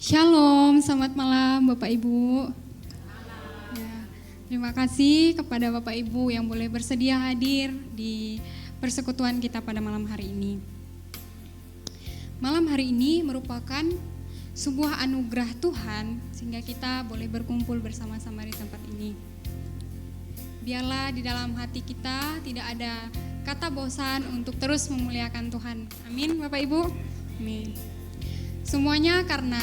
Shalom, selamat malam Bapak Ibu. Ya, terima kasih kepada Bapak Ibu yang boleh bersedia hadir di persekutuan kita pada malam hari ini. Malam hari ini merupakan sebuah anugerah Tuhan sehingga kita boleh berkumpul bersama-sama di tempat ini. Biarlah di dalam hati kita tidak ada kata bosan untuk terus memuliakan Tuhan. Amin Bapak Ibu. Amin. Semuanya karena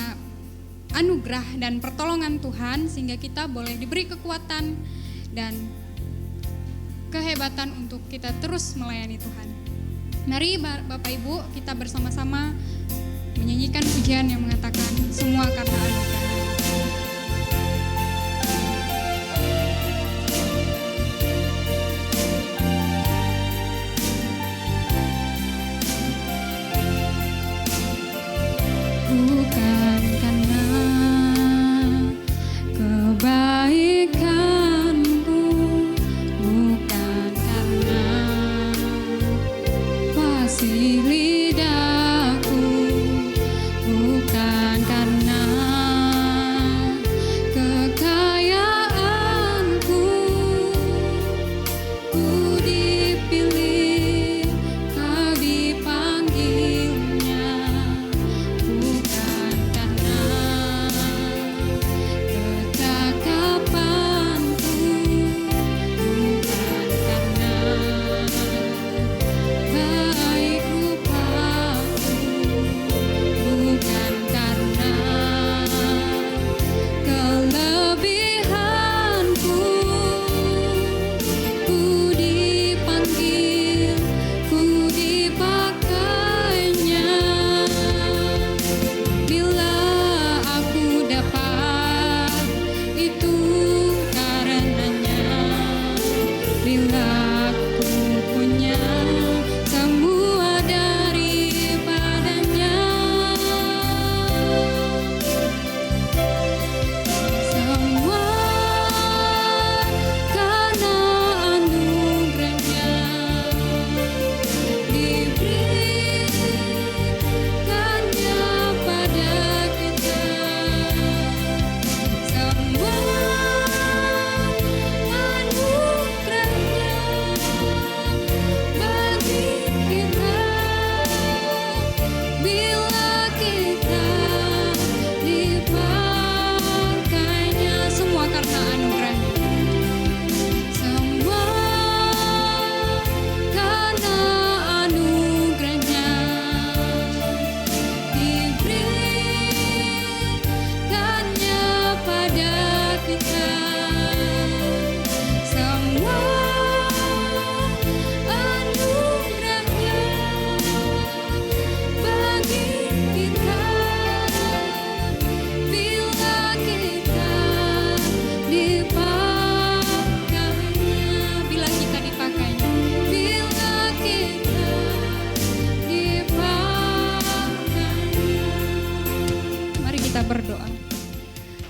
anugerah dan pertolongan Tuhan sehingga kita boleh diberi kekuatan dan kehebatan untuk kita terus melayani Tuhan. Mari Bapak Ibu kita bersama-sama menyanyikan pujian yang mengatakan semua karena anugerah. Bukan karena kebaikanku, bukan karena fasih lidahku, bukan karena kekayaanku, ku dipilih, kau dipanggilnya. Bukan karena ketakapanku, bukan karena baik rupaku, bukan karena kelebihanku, ku dipanggil, ku dipakainya. Bila aku dapat itu karenanya, bila aku punya semua daripadanya, semua karena anugerahnya diberikannya pada kita. Semua anugerahnya bagi kita, bila kita dipakainya. Semua karena anugerahnya, semua karena anugerahnya diberikannya pada kita. Semua anugerahnya bagi kita, bila kita dipakainya, bila kita dipakainya, bila kita dipakainya. Mari kita berdoa.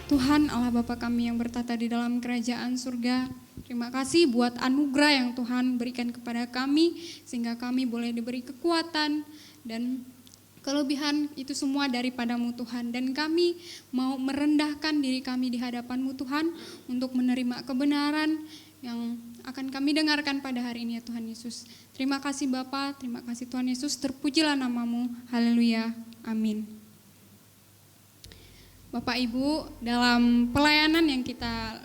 Tuhan Allah Bapa kami yang bertata di dalam kerajaan surga, terima kasih buat anugerah yang Tuhan berikan kepada kami sehingga kami boleh diberi kekuatan dan kelebihan itu semua daripadamu Tuhan, dan kami mau merendahkan diri kami di hadapan-Mu Tuhan untuk menerima kebenaran yang akan kami dengarkan pada hari ini ya Tuhan Yesus. Terima kasih Bapa, terima kasih Tuhan Yesus, terpujilah nama-Mu, haleluya, amin. Bapak Ibu, dalam pelayanan yang kita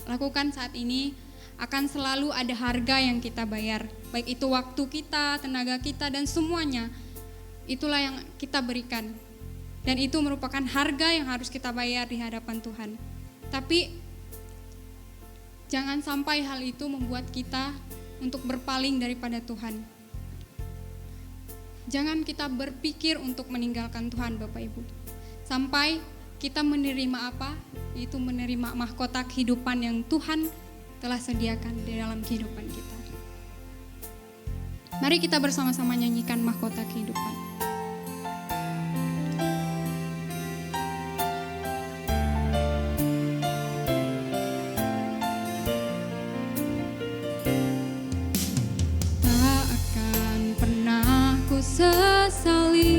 lakukan saat ini akan selalu ada harga yang kita bayar, baik itu waktu kita, tenaga kita, dan semuanya itulah yang kita berikan, dan itu merupakan harga yang harus kita bayar di hadapan Tuhan. Tapi jangan sampai hal itu membuat kita untuk berpaling daripada Tuhan. Jangan kita berpikir untuk meninggalkan Tuhan Bapak Ibu, sampai kita menerima apa? Yaitu menerima mahkota kehidupan yang Tuhan telah sediakan di dalam kehidupan kita. Mari kita bersama-sama nyanyikan mahkota kehidupan. Tak akan pernah ku sesali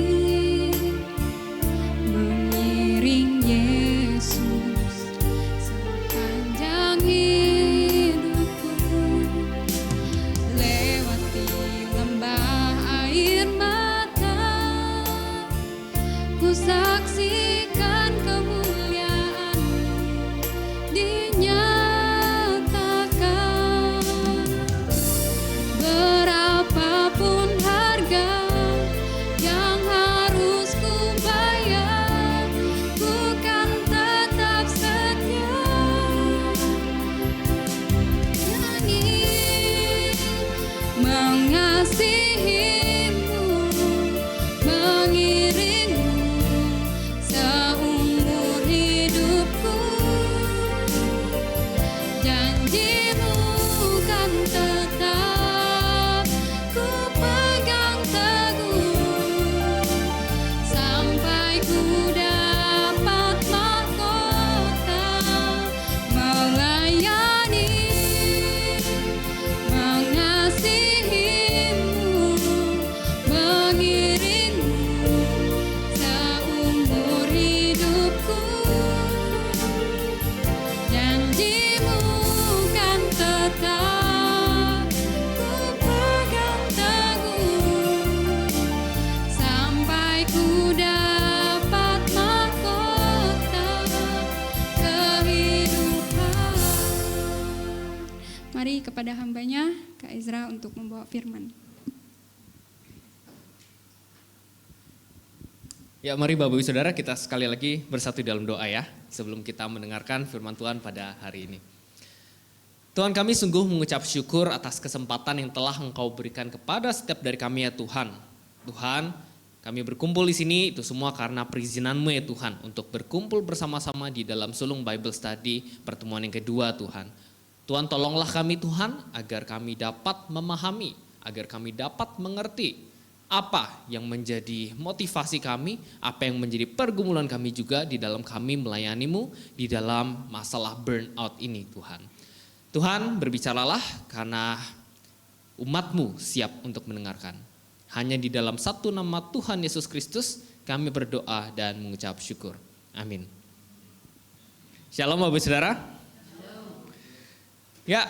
membawa firman. Ya, mari Bapak Ibu Saudara kita sekali lagi bersatu dalam doa ya, sebelum kita mendengarkan firman Tuhan pada hari ini. Tuhan, kami sungguh mengucap syukur atas kesempatan yang telah Engkau berikan kepada setiap dari kami ya Tuhan. Tuhan, kami berkumpul di sini itu semua karena perizinan-Mu ya Tuhan, untuk berkumpul bersama-sama di dalam sulung Bible Study pertemuan yang kedua Tuhan. Tuhan, tolonglah kami Tuhan agar kami dapat memahami, agar kami dapat mengerti apa yang menjadi motivasi kami, apa yang menjadi pergumulan kami juga di dalam kami melayani-Mu di dalam masalah burnout ini Tuhan. Tuhan, berbicaralah karena umat-Mu siap untuk mendengarkan. Hanya di dalam satu nama Tuhan Yesus Kristus kami berdoa dan mengucap syukur. Amin. Shalom Bapak Saudara. Ya,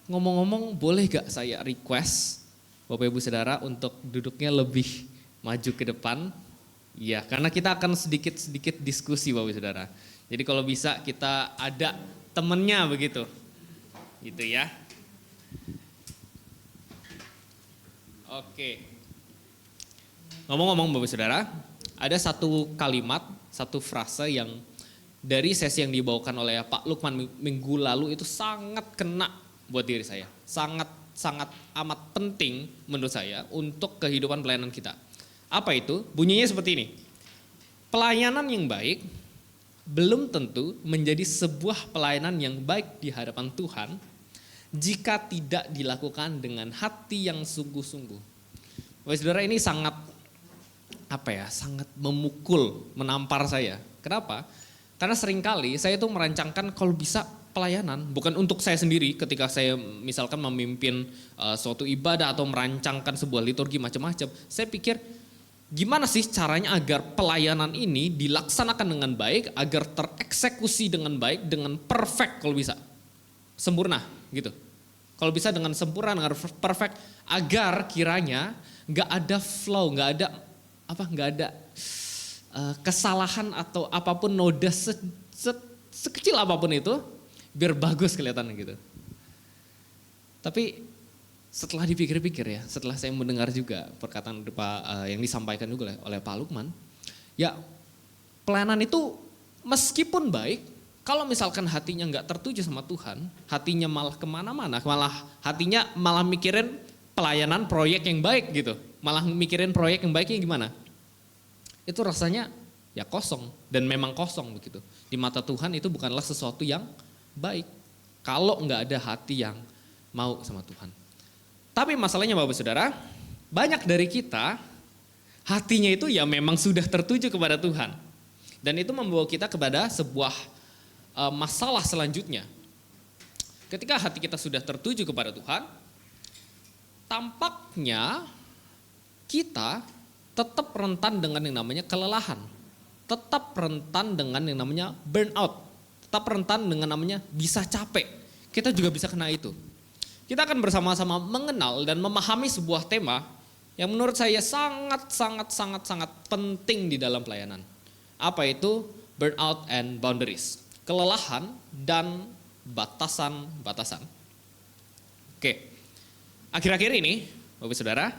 ngomong-ngomong boleh gak saya request Bapak Ibu Saudara untuk duduknya lebih maju ke depan? Ya, karena kita akan sedikit-sedikit diskusi Bapak Ibu Saudara. Jadi kalau bisa kita ada temennya begitu. Gitu ya. Oke. Ngomong-ngomong Bapak Ibu Saudara, ada satu kalimat, satu frase yang dari sesi yang dibawakan oleh Pak Lukman minggu lalu itu sangat kena buat diri saya. Sangat amat penting menurut saya untuk kehidupan pelayanan kita. Apa itu? Bunyinya seperti ini. Pelayanan yang baik belum tentu menjadi sebuah pelayanan yang baik di hadapan Tuhan jika tidak dilakukan dengan hati yang sungguh-sungguh. Bapak Saudara, ini sangat memukul, menampar saya. Kenapa? Karena seringkali saya tuh merancangkan kalau bisa pelayanan, bukan untuk saya sendiri ketika saya misalkan memimpin suatu ibadah atau merancangkan sebuah liturgi macam-macam. Saya pikir gimana sih caranya agar pelayanan ini dilaksanakan dengan baik, agar tereksekusi dengan baik, dengan perfect kalau bisa. Sempurna gitu. Kalau bisa dengan sempurna, dengan perfect, agar kiranya gak ada flow, gak ada kesalahan atau apapun, noda sekecil apapun itu, biar bagus kelihatannya gitu. Tapi setelah dipikir-pikir ya, setelah saya mendengar juga perkataan yang disampaikan juga oleh Pak Lukman, ya pelayanan itu meskipun baik, kalau misalkan hatinya nggak tertuju sama Tuhan, hatinya malah kemana-mana, hatinya malah mikirin pelayanan proyek yang baik gitu, malah mikirin proyek yang baiknya gimana, itu rasanya ya kosong, dan memang kosong begitu. Di mata Tuhan itu bukanlah sesuatu yang baik kalau nggak ada hati yang mau sama Tuhan. Tapi masalahnya Bapak Saudara, banyak dari kita hatinya itu ya memang sudah tertuju kepada Tuhan, dan itu membawa kita kepada sebuah masalah selanjutnya. Ketika hati kita sudah tertuju kepada Tuhan, tampaknya kita tetap rentan dengan yang namanya kelelahan, tetap rentan dengan yang namanya burnout, tetap rentan dengan namanya bisa capek. Kita juga bisa kena itu. Kita akan bersama-sama mengenal dan memahami sebuah tema yang menurut saya sangat penting di dalam pelayanan. Apa itu? Burnout and boundaries. Kelelahan dan batasan-batasan. Oke. Akhir-akhir ini, Bapak Saudara,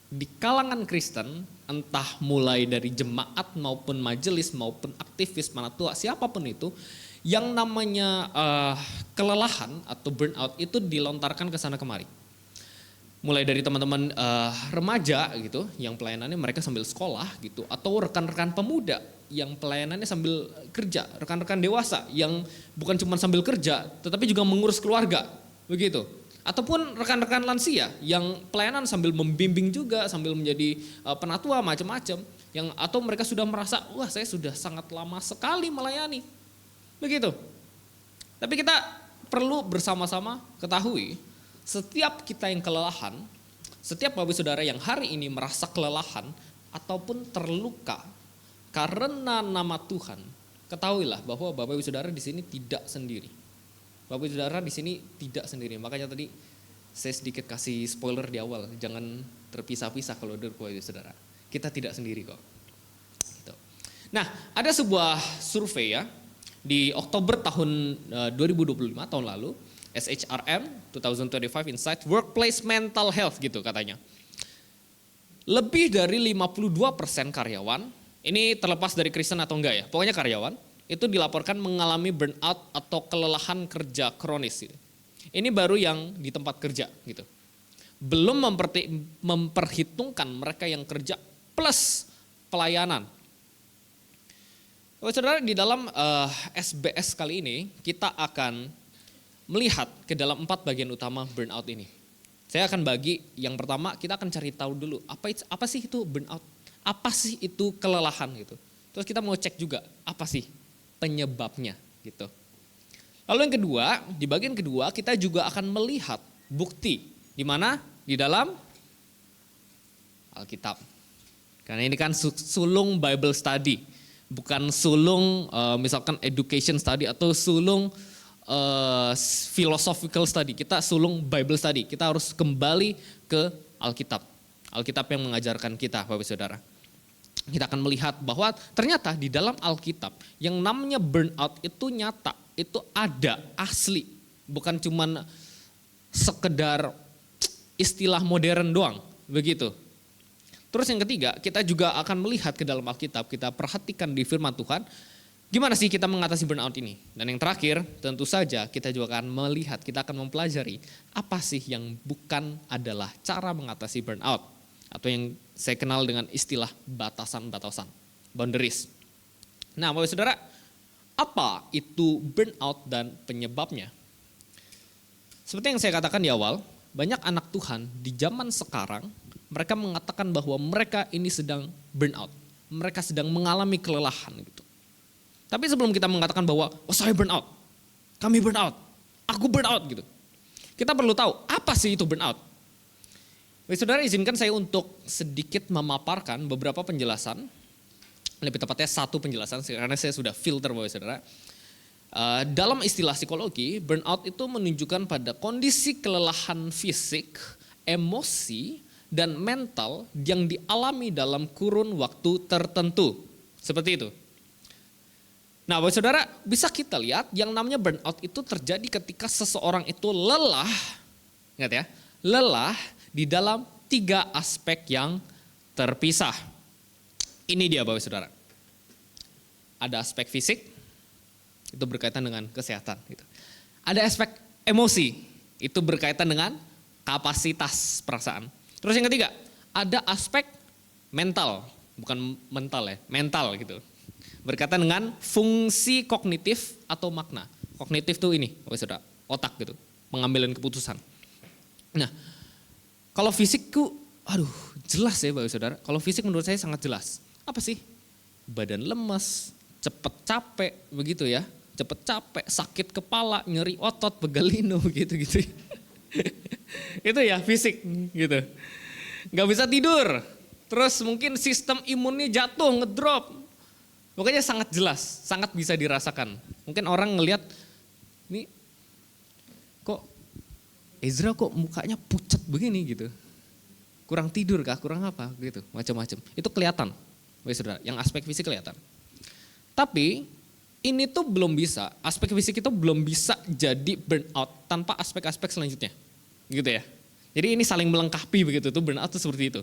di kalangan Kristen, entah mulai dari jemaat maupun majelis maupun aktivis manatua, siapapun itu, yang namanya kelelahan atau burnout itu dilontarkan ke sana kemari. Mulai dari teman-teman remaja gitu, yang pelayanannya mereka sambil sekolah gitu, atau rekan-rekan pemuda yang pelayanannya sambil kerja, rekan-rekan dewasa yang bukan cuma sambil kerja, tetapi juga mengurus keluarga, begitu. Ataupun rekan-rekan lansia yang pelayanan sambil membimbing juga, sambil menjadi penatua macam-macam, yang atau mereka sudah merasa, wah saya sudah sangat lama sekali melayani, begitu. Tapi kita perlu bersama-sama ketahui, setiap kita yang kelelahan, setiap Bapak Saudara yang hari ini merasa kelelahan ataupun terluka karena nama Tuhan, ketahuilah bahwa Bapak Ibu Saudara di sini tidak sendiri. Bapak Ibu Saudara di sini tidak sendiri. Makanya tadi saya sedikit kasih spoiler di awal, jangan terpisah-pisah kalau dari Bapak Ibu Saudara. Kita tidak sendiri kok. Gitu. Nah, ada sebuah survei ya di Oktober tahun 2025 tahun lalu, SHRM 2025 Insight Workplace Mental Health gitu katanya. Lebih dari 52% karyawan, ini terlepas dari Kristen atau enggak ya, pokoknya karyawan, itu dilaporkan mengalami burnout atau kelelahan kerja kronis. Gitu. Ini baru yang di tempat kerja gitu. Belum memperhitungkan mereka yang kerja plus pelayanan. Saudara, di dalam SBS kali ini kita akan melihat ke dalam 4 bagian utama burnout ini. Saya akan bagi yang pertama, kita akan cari tahu dulu apa sih itu burnout, apa sih itu kelelahan gitu. Terus kita mau cek juga apa sih penyebabnya gitu. Lalu yang kedua, di bagian kedua kita juga akan melihat bukti di mana di dalam Alkitab. Karena ini kan sulung Bible study, bukan sulung misalkan education study atau sulung philosophical study. Kita sulung Bible study. Kita harus kembali ke Alkitab. Alkitab yang mengajarkan kita, Bapak Saudara. Kita akan melihat bahwa ternyata di dalam Alkitab yang namanya burnout itu nyata, itu ada, asli. Bukan cuman sekedar istilah modern doang, begitu. Terus yang ketiga, kita juga akan melihat ke dalam Alkitab, kita perhatikan di firman Tuhan, gimana sih kita mengatasi burnout ini. Dan yang terakhir, tentu saja kita juga akan melihat, kita akan mempelajari apa sih yang bukan adalah cara mengatasi burnout. Atau yang saya kenal dengan istilah batasan-batasan, boundaries. Nah, Bapak Saudara, apa itu burnout dan penyebabnya? Seperti yang saya katakan di awal, banyak anak Tuhan di zaman sekarang, mereka mengatakan bahwa mereka ini sedang burnout. Mereka sedang mengalami kelelahan gitu. Tapi sebelum kita mengatakan bahwa, oh saya burnout, kami burnout, aku burnout gitu. Kita perlu tahu, apa sih itu burnout? Saudara, izinkan saya untuk sedikit memaparkan beberapa penjelasan, lebih tepatnya satu penjelasan, karena saya sudah filter Bapak Saudara. Dalam istilah psikologi, burnout itu menunjukkan pada kondisi kelelahan fisik, emosi, dan mental yang dialami dalam kurun waktu tertentu. Seperti itu. Nah, Bapak Saudara, bisa kita lihat yang namanya burnout itu terjadi ketika seseorang itu lelah, ingat ya, lelah di dalam 3 aspek yang terpisah. Ini dia Bapak Saudara. Ada aspek fisik, itu berkaitan dengan kesehatan. Gitu. Ada aspek emosi, itu berkaitan dengan kapasitas perasaan. Terus yang ketiga, ada aspek mental, bukan mental ya, mental gitu. Berkaitan dengan fungsi kognitif atau makna. Kognitif tuh ini, Bapak Saudara, otak gitu, pengambilan keputusan. Nah, kalau fisik tuh, jelas ya Bapak Saudara. Kalau fisik menurut saya sangat jelas. Apa sih? Badan lemas, cepet capek, begitu ya. Cepet capek, sakit kepala, nyeri otot, begalino, gitu-gitu. Itu ya fisik gitu. Gak bisa tidur. Terus mungkin sistem imunnya jatuh, ngedrop. Pokoknya sangat jelas, sangat bisa dirasakan. Mungkin orang ngelihat, ini kok Ezra kok mukanya pucat begini gitu. Kurang tidur kah, kurang apa gitu, macam-macam. Itu kelihatan, Bapak Saudara, yang aspek fisik kelihatan. Tapi ini tuh belum bisa, aspek fisik itu belum bisa jadi burnout tanpa aspek-aspek selanjutnya. Gitu ya. Jadi ini saling melengkapi begitu tuh, burnout tuh seperti itu.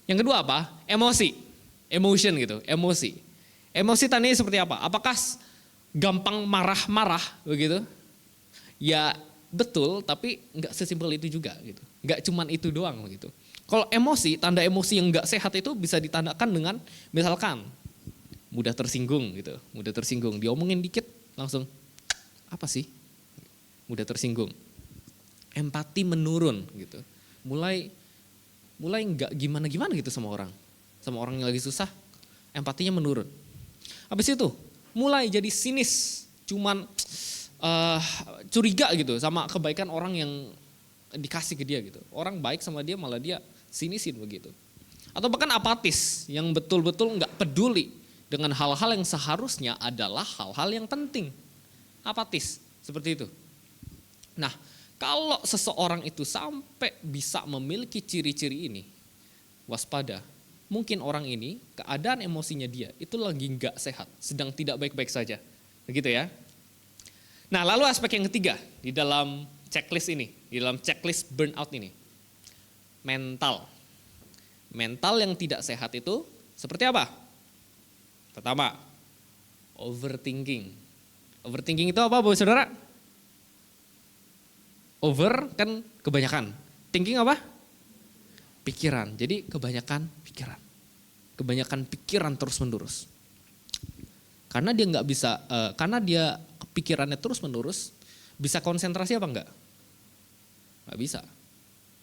Yang kedua apa? Emosi. Emotion gitu, emosi. Emosi tadi seperti apa? Apakah gampang marah-marah begitu? Ya betul, tapi nggak sesimpel itu juga gitu. Nggak cuman itu doang gitu. Kalau emosi, tanda emosi yang nggak sehat itu bisa ditandakan dengan misalkan mudah tersinggung gitu, mudah tersinggung. Diomongin dikit langsung apa sih? Mudah tersinggung. Empati menurun gitu. Mulai nggak gimana-gimana gitu sama orang yang lagi susah, empatinya menurun. Habis itu mulai jadi sinis, cuman curiga gitu sama kebaikan orang yang dikasih ke dia gitu. Orang baik sama dia malah dia sinisin begitu. Atau bahkan apatis yang betul-betul nggak peduli dengan hal-hal yang seharusnya adalah hal-hal yang penting. Apatis seperti itu. Nah, kalau seseorang itu sampai bisa memiliki ciri-ciri ini, waspada. Mungkin orang ini keadaan emosinya dia itu lagi nggak sehat, sedang tidak baik-baik saja. Begitu ya. Nah, lalu aspek yang ketiga di dalam checklist ini, di dalam checklist burnout ini, mental. Mental yang tidak sehat itu seperti apa? Pertama, overthinking. Overthinking itu apa, Bapak Saudara? Over kan kebanyakan. Thinking apa? Pikiran. Jadi kebanyakan pikiran. Kebanyakan pikiran terus-menerus. Karena dia nggak bisa, karena dia pikirannya terus-menerus, bisa konsentrasi apa enggak? Nggak bisa.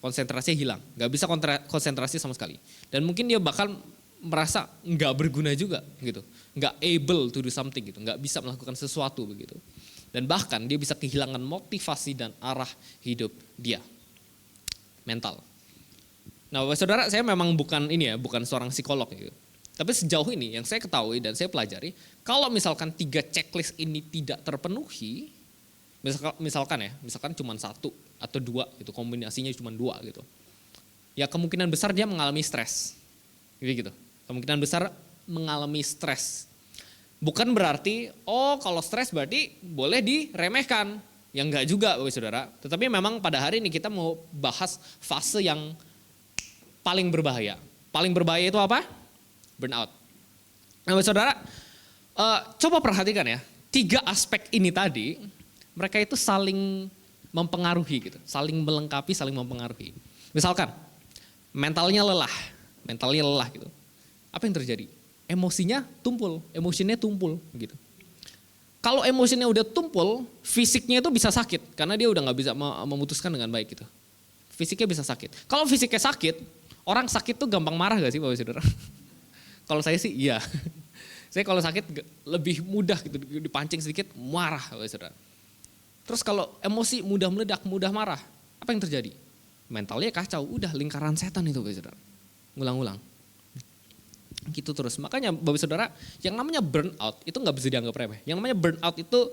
Konsentrasinya hilang, nggak bisa konsentrasi sama sekali. Dan mungkin dia bahkan merasa nggak berguna juga gitu, nggak able to do something gitu, nggak bisa melakukan sesuatu begitu. Dan bahkan dia bisa kehilangan motivasi dan arah hidup dia. Mental. Nah, Bapak Saudara, saya memang bukan bukan seorang psikolog gitu. Tapi sejauh ini yang saya ketahui dan saya pelajari, kalau misalkan 3 checklist ini tidak terpenuhi, misalkan cuma 1 atau 2 gitu, kombinasinya cuma 2 gitu. Ya kemungkinan besar dia mengalami stres. Gitu. Kemungkinan besar mengalami stres. Bukan berarti kalau stres berarti boleh diremehkan. Ya enggak juga, Bapak Saudara. Tetapi memang pada hari ini kita mau bahas fase yang paling berbahaya. Paling berbahaya itu apa? Burnout. Nah, Bapak Saudara, coba perhatikan ya, 3 aspek ini tadi, mereka itu saling mempengaruhi gitu, saling melengkapi, saling mempengaruhi. Misalkan, mentalnya lelah gitu. Apa yang terjadi? Emosinya tumpul gitu. Kalau emosinya udah tumpul, fisiknya itu bisa sakit, karena dia udah gak bisa memutuskan dengan baik gitu. Fisiknya bisa sakit. Kalau fisiknya sakit, orang sakit tuh gampang marah gak sih, Bapak Saudara? Kalau saya sih iya. Saya kalau sakit lebih mudah gitu, dipancing sedikit marah, Bapak Saudara. Terus kalau emosi mudah meledak, mudah marah, apa yang terjadi? Mentalnya kacau, udah lingkaran setan itu, Bapak Saudara. Ngulang-ngulang. Gitu terus. Makanya Bapak Saudara, yang namanya burnout itu nggak bisa dianggap remeh. Yang namanya burnout itu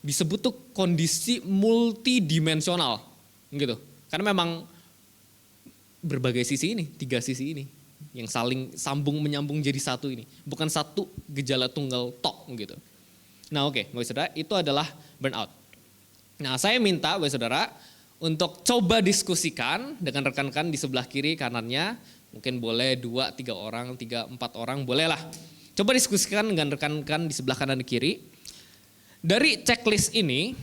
disebut tuh kondisi multidimensional, gitu. Karena memang berbagai sisi ini, 3 sisi ini yang saling sambung menyambung jadi satu ini, bukan satu gejala tunggal tok gitu. Nah, oke, Bapak Saudara, itu adalah burnout. Nah, saya minta Bapak Saudara untuk coba diskusikan dengan rekan-rekan di sebelah kiri kanannya, mungkin boleh 2, 3 orang, 3, 4 orang, bolehlah. Coba diskusikan dengan rekan-rekan di sebelah kanan dan kiri. Dari checklist ini,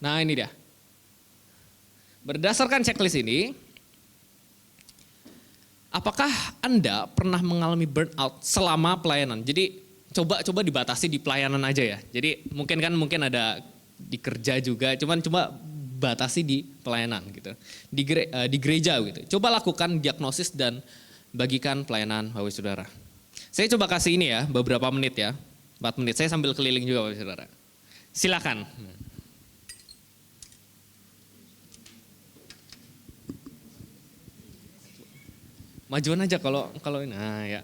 nah ini dia. Berdasarkan checklist ini, apakah Anda pernah mengalami burnout selama pelayanan? Jadi coba dibatasi di pelayanan aja ya. Jadi mungkin ada di kerja juga, cuman batasi di pelayanan gitu. Di gereja gitu. Coba lakukan diagnosis dan bagikan pelayanan Bapak Saudara. Saya coba kasih ini ya, beberapa menit ya. 4 menit, saya sambil keliling juga Bapak Saudara. Silakan. Majuan aja kalau ini. Nah, ya.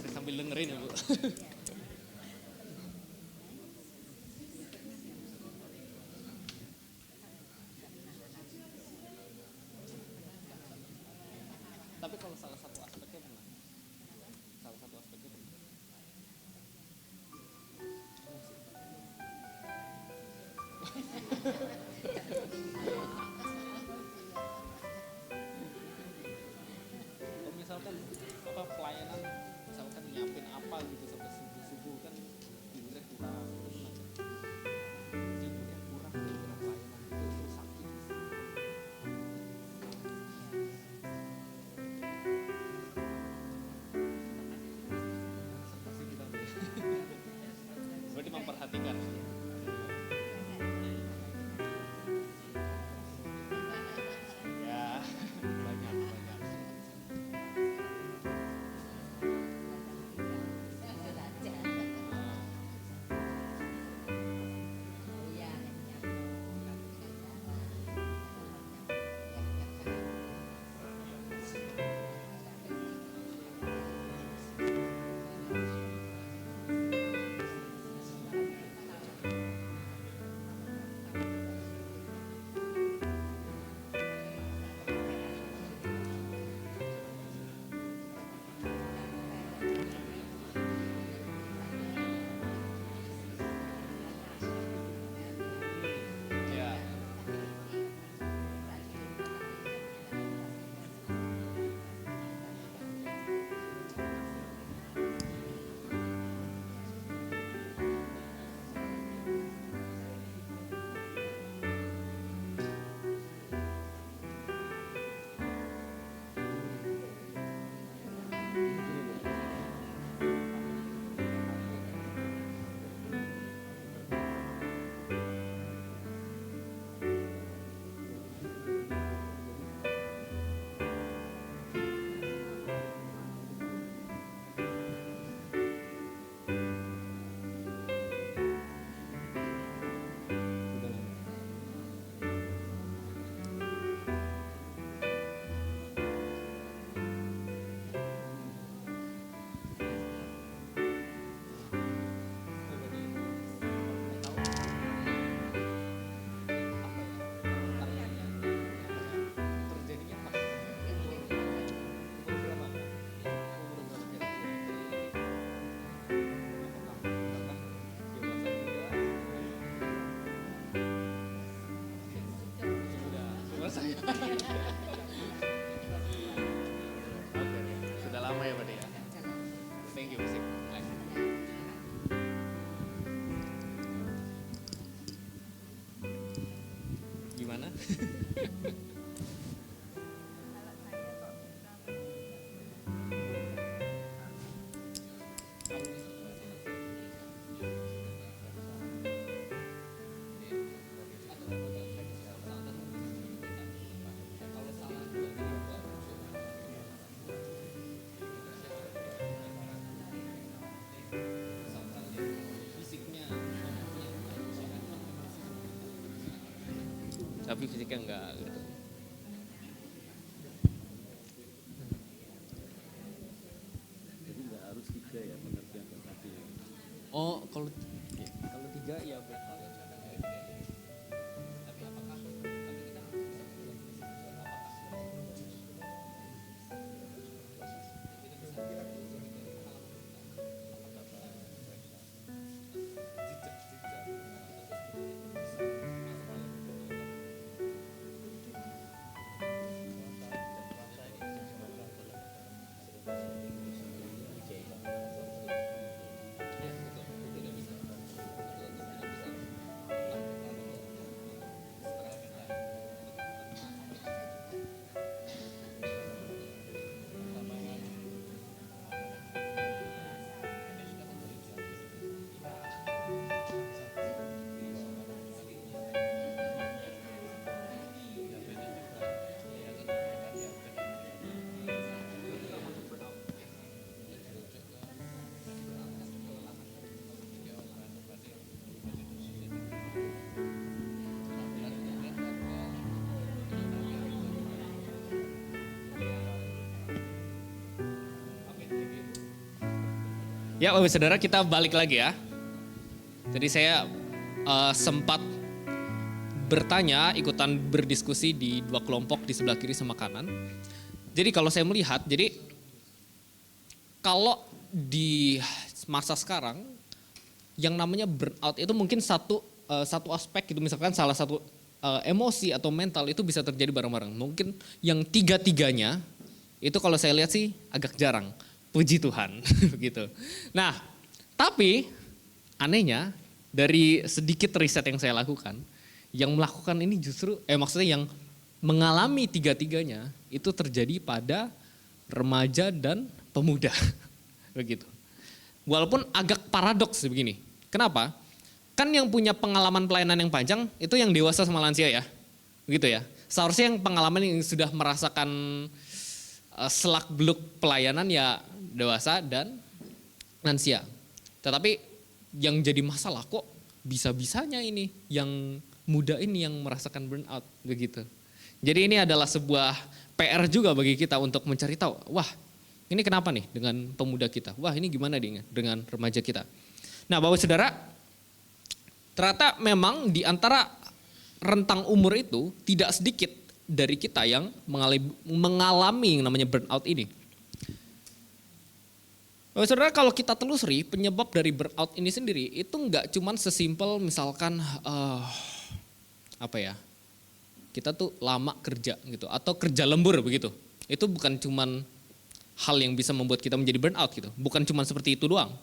Saya sambil dengerin ya, Bu. Tapi kalau salah satu aspeknya benar. Kalau misalkan pelayanan, misalkan nyiapin apa gitu sampai subuh-subuh kan tidurnya kurang, tidurnya pelayanan itu sakit. Berarti memperhatikan. tapi fisiknya enggak gitu. Jadi nggak harus 3 ya pengertian tadi. Oh, kalau 3 ya betul. Ya, Bapak Saudara, kita balik lagi ya. Jadi saya sempat bertanya, ikutan berdiskusi di 2 kelompok di sebelah kiri sama kanan. Jadi kalau saya melihat, jadi kalau di masa sekarang yang namanya burnout itu mungkin satu aspek gitu, misalkan salah satu emosi atau mental itu bisa terjadi bareng-bareng. Mungkin yang 3-tiganya itu kalau saya lihat sih agak jarang. Puji Tuhan, begitu. Nah, tapi anehnya dari sedikit riset yang saya lakukan, yang melakukan ini justru, maksudnya yang mengalami 3-tiganya itu terjadi pada remaja dan pemuda, begitu. Walaupun agak paradoks begini. Kenapa? Kan yang punya pengalaman pelayanan yang panjang itu yang dewasa sama lansia ya, begitu ya. Seharusnya yang pengalaman yang sudah merasakan selak-beluk pelayanan ya dewasa dan lansia. Tetapi yang jadi masalah kok bisa-bisanya ini yang muda ini yang merasakan burnout begitu. Jadi ini adalah sebuah PR juga bagi kita untuk mencari tahu, wah ini kenapa nih dengan pemuda kita? Wah ini gimana dengan remaja kita? Nah Bapak Saudara, ternyata memang di antara rentang umur itu tidak sedikit dari kita yang mengalami yang namanya burnout ini. Bapak Saudara, kalau kita telusuri penyebab dari burnout ini sendiri itu enggak cuman sesimpel misalkan kita tuh lama kerja gitu atau kerja lembur begitu. Itu bukan cuman hal yang bisa membuat kita menjadi burnout gitu. Bukan cuman seperti itu doang.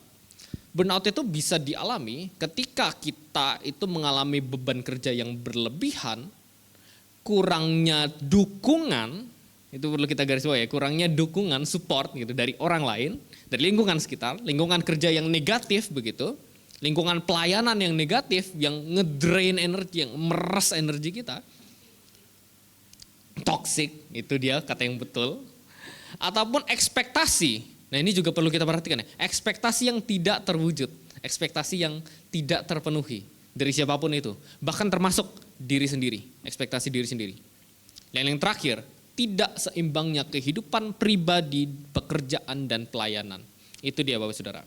Burnout itu bisa dialami ketika kita itu mengalami beban kerja yang berlebihan, kurangnya dukungan, itu perlu kita garis bawah ya, kurangnya dukungan support gitu dari orang lain, dari lingkungan sekitar, lingkungan kerja yang negatif begitu, lingkungan pelayanan yang negatif, yang ngedrain energi, yang meres energi kita, toxic, itu dia kata yang betul, ataupun ekspektasi. Nah ini juga perlu kita perhatikan ya, ekspektasi yang tidak terwujud, ekspektasi yang tidak terpenuhi dari siapapun itu, bahkan termasuk diri sendiri, ekspektasi diri sendiri. Dan yang terakhir, tidak seimbangnya kehidupan pribadi, pekerjaan, dan pelayanan. Itu dia Bapak Saudara.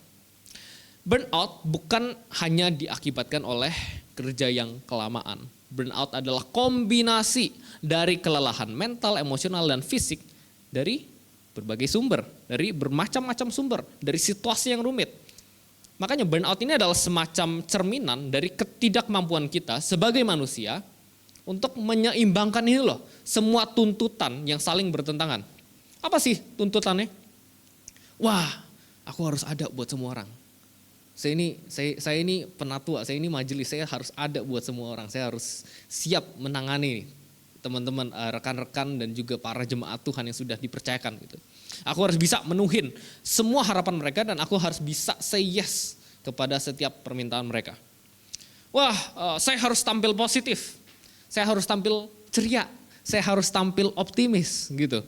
Burnout bukan hanya diakibatkan oleh kerja yang kelamaan. Burnout adalah kombinasi dari kelelahan mental, emosional, dan fisik dari berbagai sumber, dari bermacam-macam sumber, dari situasi yang rumit. Makanya burnout ini adalah semacam cerminan dari ketidakmampuan kita sebagai manusia untuk menyeimbangkan ini loh, semua tuntutan yang saling bertentangan. Apa sih tuntutannya? Wah, aku harus ada buat semua orang. Saya ini penatua, saya ini majelis, saya harus ada buat semua orang. Saya harus siap menangani teman-teman, rekan-rekan dan juga para jemaat Tuhan yang sudah dipercayakan gitu. Aku harus bisa menuhin semua harapan mereka dan aku harus bisa say yes kepada setiap permintaan mereka. Wah, saya harus tampil positif. Saya harus tampil ceria, saya harus tampil optimis gitu.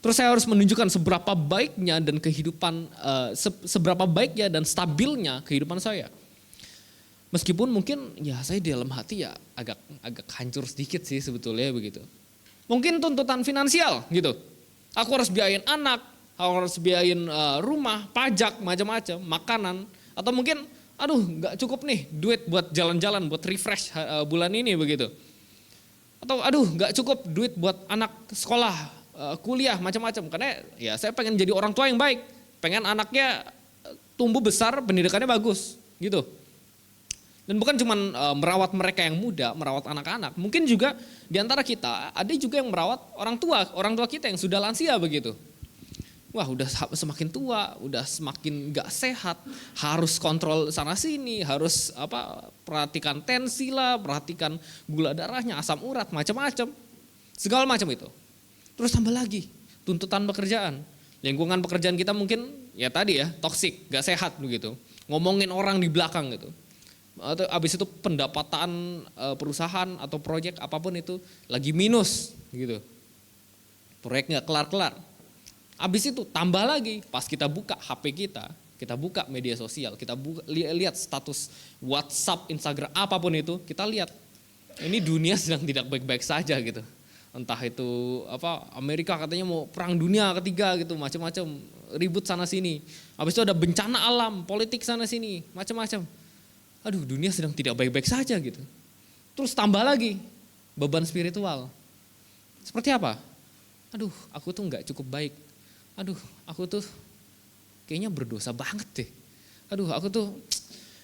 Terus saya harus menunjukkan seberapa baiknya dan kehidupan, seberapa baiknya dan stabilnya kehidupan saya. Meskipun mungkin ya saya di dalam hati ya agak hancur sedikit sih sebetulnya begitu. Mungkin tuntutan finansial gitu. Aku harus biayain anak, aku harus biayain rumah, pajak, macam-macam, makanan. Atau mungkin aduh nggak cukup nih duit buat jalan-jalan, buat refresh bulan ini begitu. Atau aduh nggak cukup duit buat anak sekolah, kuliah, macam-macam. Karena ya saya pengen jadi orang tua yang baik. Pengen anaknya tumbuh besar, pendidikannya bagus gitu. Dan bukan cuma merawat mereka yang muda, merawat anak-anak. Mungkin juga di antara kita ada juga yang merawat orang tua kita yang sudah lansia begitu. Wah udah semakin tua, udah semakin gak sehat, harus kontrol sana sini, harus perhatikan tensi lah, perhatikan gula darahnya, asam urat, macam-macam. Segala macam itu. Terus tambah lagi tuntutan pekerjaan. Lingkungan pekerjaan kita mungkin ya tadi ya toksik, gak sehat begitu. Ngomongin orang di belakang gitu. Atau abis itu pendapatan perusahaan atau proyek apapun itu lagi minus gitu. Proyek gak kelar-kelar. Abis itu tambah lagi pas kita buka HP kita buka media sosial, kita lihat status WhatsApp, Instagram apapun itu, kita lihat ini dunia sedang tidak baik-baik saja gitu. Entah itu Amerika katanya mau perang dunia ketiga gitu, macam-macam, ribut sana sini. Habis itu ada bencana alam, politik sana sini, macam-macam. Aduh, dunia sedang tidak baik-baik saja gitu. Terus tambah lagi beban spiritual. Seperti apa? Aduh, aku tuh nggak cukup baik. Aduh, aku tuh kayaknya berdosa banget deh. Aduh, aku tuh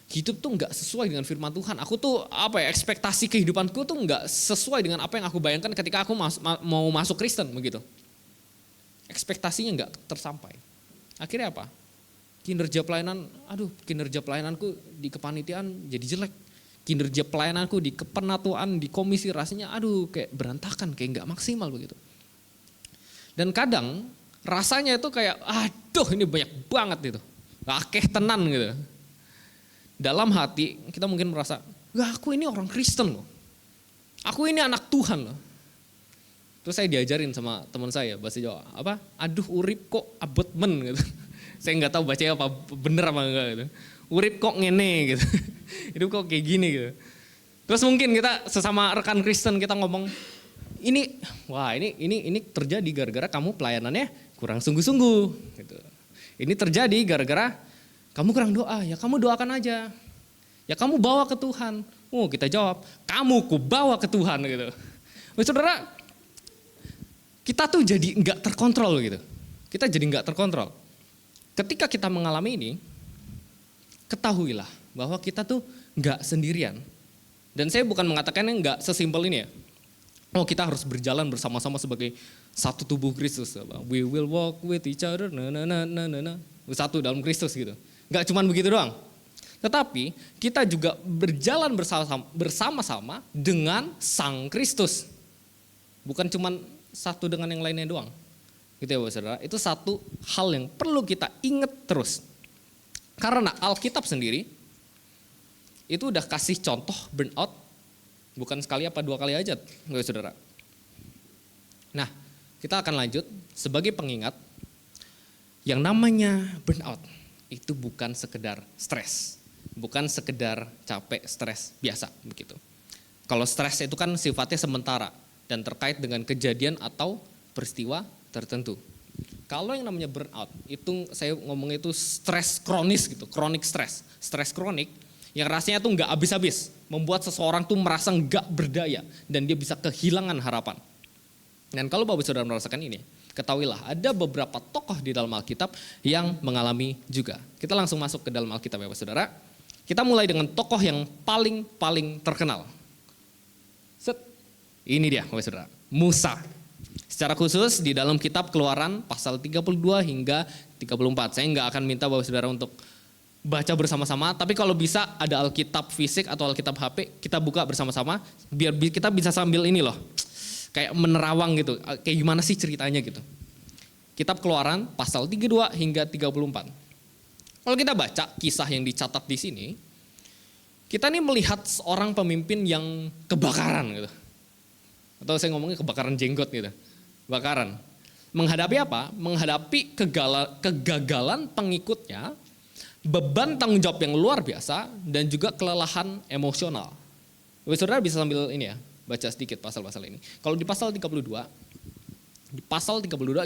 hidup tuh nggak sesuai dengan firman Tuhan. Aku tuh ekspektasi kehidupanku tuh nggak sesuai dengan apa yang aku bayangkan ketika aku mau masuk Kristen begitu. Ekspektasinya nggak tersampai. Akhirnya apa? Kinerja pelayananku di kepanitiaan jadi jelek. Kinerja pelayananku di kepenatuan, di komisi rasanya kayak berantakan, kayak nggak maksimal begitu. Dan kadang rasanya itu kayak aduh ini banyak banget gitu. Akeh tenan gitu. Dalam hati kita mungkin merasa, aku ini orang Kristen loh. Aku ini anak Tuhan loh. Terus saya diajarin sama teman saya bahasa Jawa, aduh urip kok abot men gitu. Saya nggak tahu bacanya apa bener apa enggak gitu. Urip kok ngene gitu. Hidup kok kayak gini gitu. Terus mungkin kita sesama rekan Kristen kita ngomong, ini terjadi gara-gara kamu pelayanannya kurang sungguh-sungguh gitu. Ini terjadi gara-gara kamu kurang doa, ya kamu doakan aja. Ya kamu bawa ke Tuhan. Kita jawab, kamu ku bawa ke Tuhan gitu. Saudara, kita tuh jadi nggak terkontrol gitu. Kita jadi nggak terkontrol. Ketika kita mengalami ini, ketahuilah bahwa kita tuh nggak sendirian. Dan saya bukan mengatakannya nggak sesimpel ini ya. Kita harus berjalan bersama-sama sebagai satu tubuh Kristus. We will walk with each other, satu dalam Kristus gitu. Nggak cuma begitu doang. Tetapi kita juga berjalan bersama-sama dengan Sang Kristus. Bukan cuma satu dengan yang lainnya doang. Gitu ya saudara, itu satu hal yang perlu kita ingat terus. Karena Alkitab sendiri itu udah kasih contoh burnout bukan sekali apa dua kali aja, saudara. Nah, kita akan lanjut sebagai pengingat yang namanya burnout itu bukan sekedar stres, bukan sekedar capek stres biasa begitu. Kalau stres itu kan sifatnya sementara dan terkait dengan kejadian atau peristiwa tertentu. Kalau yang namanya burnout, itu saya ngomong itu stres kronis gitu, kronik stres. Stres kronik yang rasanya tuh nggak habis-habis, membuat seseorang tuh merasa nggak berdaya dan dia bisa kehilangan harapan. Dan kalau Bapak Saudara merasakan ini, ketahuilah ada beberapa tokoh di dalam Alkitab yang mengalami juga. Kita langsung masuk ke dalam Alkitab ya Bapak Saudara. Kita mulai dengan tokoh yang paling terkenal. Ini dia Bapak Saudara, Musa. Secara khusus di dalam kitab Keluaran pasal 32 hingga 34. Saya nggak akan minta Bapak Saudara untuk baca bersama-sama, tapi kalau bisa ada Alkitab fisik atau Alkitab HP, kita buka bersama-sama biar kita bisa sambil ini loh. Kayak menerawang gitu, kayak gimana sih ceritanya gitu. Kitab Keluaran pasal 32 hingga 34. Kalau kita baca kisah yang dicatat di sini, kita nih melihat seorang pemimpin yang kebakaran gitu. Atau saya ngomongnya kebakaran jenggot gitu. Bakaran. Menghadapi apa? Menghadapi kegagalan pengikutnya beban tanggung jawab yang luar biasa, dan juga kelelahan emosional. Saudara bisa sambil ini ya, baca sedikit pasal-pasal ini. Kalau di pasal 32,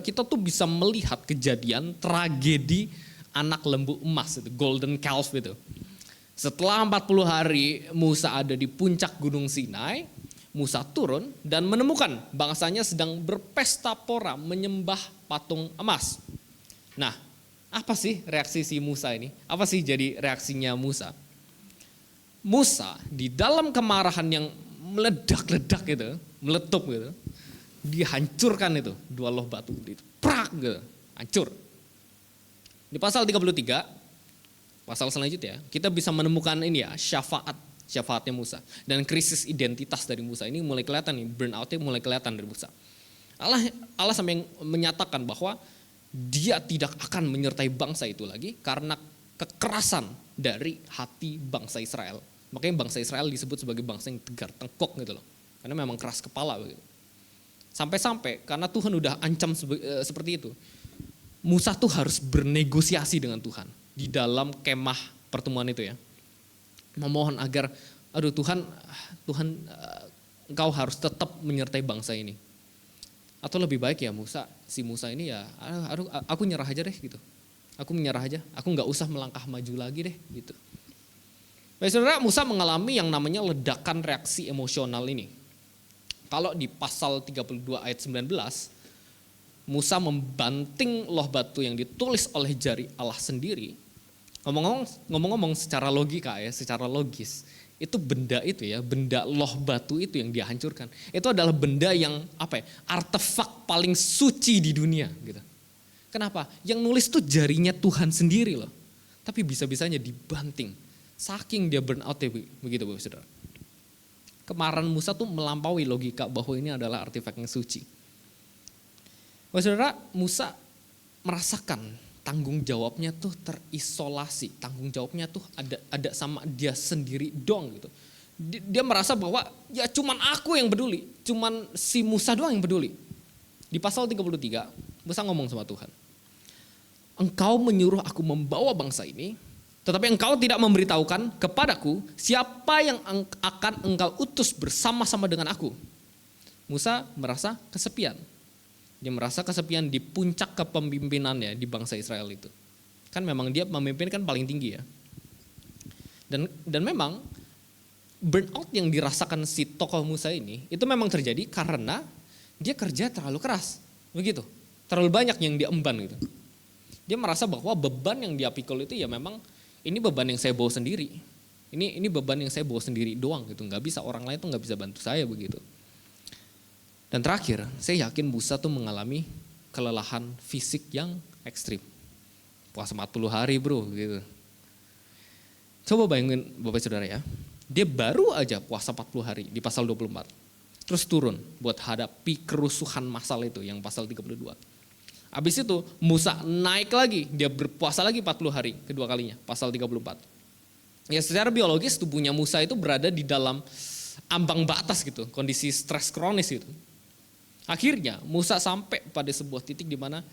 kita tuh bisa melihat kejadian tragedi anak lembu emas, itu golden calf itu. Setelah 40 hari Musa ada di puncak gunung Sinai, Musa turun dan menemukan bangsanya sedang berpesta pora menyembah patung emas. Nah, apa sih reaksi si Musa ini? Apa sih jadi reaksinya Musa? Musa di dalam kemarahan yang meledak-ledak gitu, meletup gitu, dihancurkan itu dua loh batu itu, prak gitu, hancur. Di pasal 33, pasal selanjutnya, kita bisa menemukan ini ya, syafaatnya Musa. Dan krisis identitas dari Musa ini mulai kelihatan nih, burnout-nya mulai kelihatan dari Musa. Allah sampai menyatakan bahwa dia tidak akan menyertai bangsa itu lagi karena kekerasan dari hati bangsa Israel. Makanya bangsa Israel disebut sebagai bangsa yang tegar tengkok gitu loh. Karena memang keras kepala begitu. Sampai-sampai karena Tuhan udah ancam seperti itu, Musa tuh harus bernegosiasi dengan Tuhan di dalam kemah pertemuan itu ya. Memohon agar, aduh Tuhan engkau harus tetap menyertai bangsa ini. Atau lebih baik ya si Musa ini ya, aku nyerah aja deh gitu. Aku menyerah aja, aku gak usah melangkah maju lagi deh gitu. Baik saudara, Musa mengalami yang namanya ledakan reaksi emosional ini. Kalau di pasal 32 ayat 19, Musa membanting loh batu yang ditulis oleh jari Allah sendiri. Ngomong-ngomong secara logika ya, secara logis, itu benda itu ya, benda loh batu itu yang dia hancurkan. Itu adalah benda yang artefak paling suci di dunia gitu. Kenapa? Yang nulis tuh jarinya Tuhan sendiri loh. Tapi bisa-bisanya dibanting. Saking dia burn out ya begitu Bapak Saudara. Kemarahan Musa tuh melampaui logika bahwa ini adalah artefak yang suci. Saudara, Musa merasakan tanggung jawabnya tuh terisolasi, tanggung jawabnya tuh ada sama dia sendiri dong gitu. Dia merasa bahwa ya cuman aku yang peduli, cuman si Musa doang yang peduli. Di pasal 33, Musa ngomong sama Tuhan, engkau menyuruh aku membawa bangsa ini, tetapi engkau tidak memberitahukan kepadaku siapa yang akan engkau utus bersama-sama dengan aku. Musa merasa kesepian. Dia merasa kesepian di puncak kepemimpinannya di bangsa Israel itu. Kan memang dia memimpin kan paling tinggi ya. Dan memang burnout yang dirasakan si tokoh Musa ini itu memang terjadi karena dia kerja terlalu keras. Begitu. Terlalu banyak yang diemban gitu. Dia merasa bahwa beban yang dia pikul itu ya memang ini beban yang saya bawa sendiri. Ini beban yang saya bawa sendiri doang gitu. Nggak bisa, orang lain tuh nggak bisa bantu saya begitu. Dan terakhir, saya yakin Musa tuh mengalami kelelahan fisik yang ekstrim. Puasa 40 hari bro gitu. Coba bayangin Bapak Saudara ya. Dia baru aja puasa 40 hari di pasal 24. Terus turun buat hadapi kerusuhan massal itu yang pasal 32. Habis itu Musa naik lagi, dia berpuasa lagi 40 hari kedua kalinya, pasal 34. Ya secara biologis tubuhnya Musa itu berada di dalam ambang batas gitu, kondisi stres kronis gitu. Akhirnya Musa sampai pada sebuah titik di mana,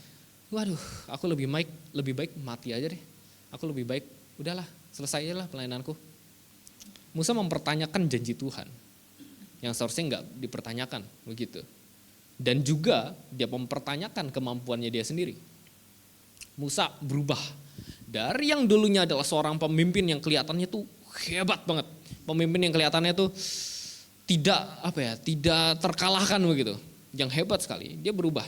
waduh, aku lebih baik mati aja deh. Aku lebih baik, udahlah, selesai aja lah pelayananku. Musa mempertanyakan janji Tuhan, yang seharusnya nggak dipertanyakan begitu. Dan juga dia mempertanyakan kemampuannya dia sendiri. Musa berubah dari yang dulunya adalah seorang pemimpin yang kelihatannya tuh hebat banget, pemimpin yang kelihatannya tuh tidak terkalahkan begitu. Yang hebat sekali, dia berubah.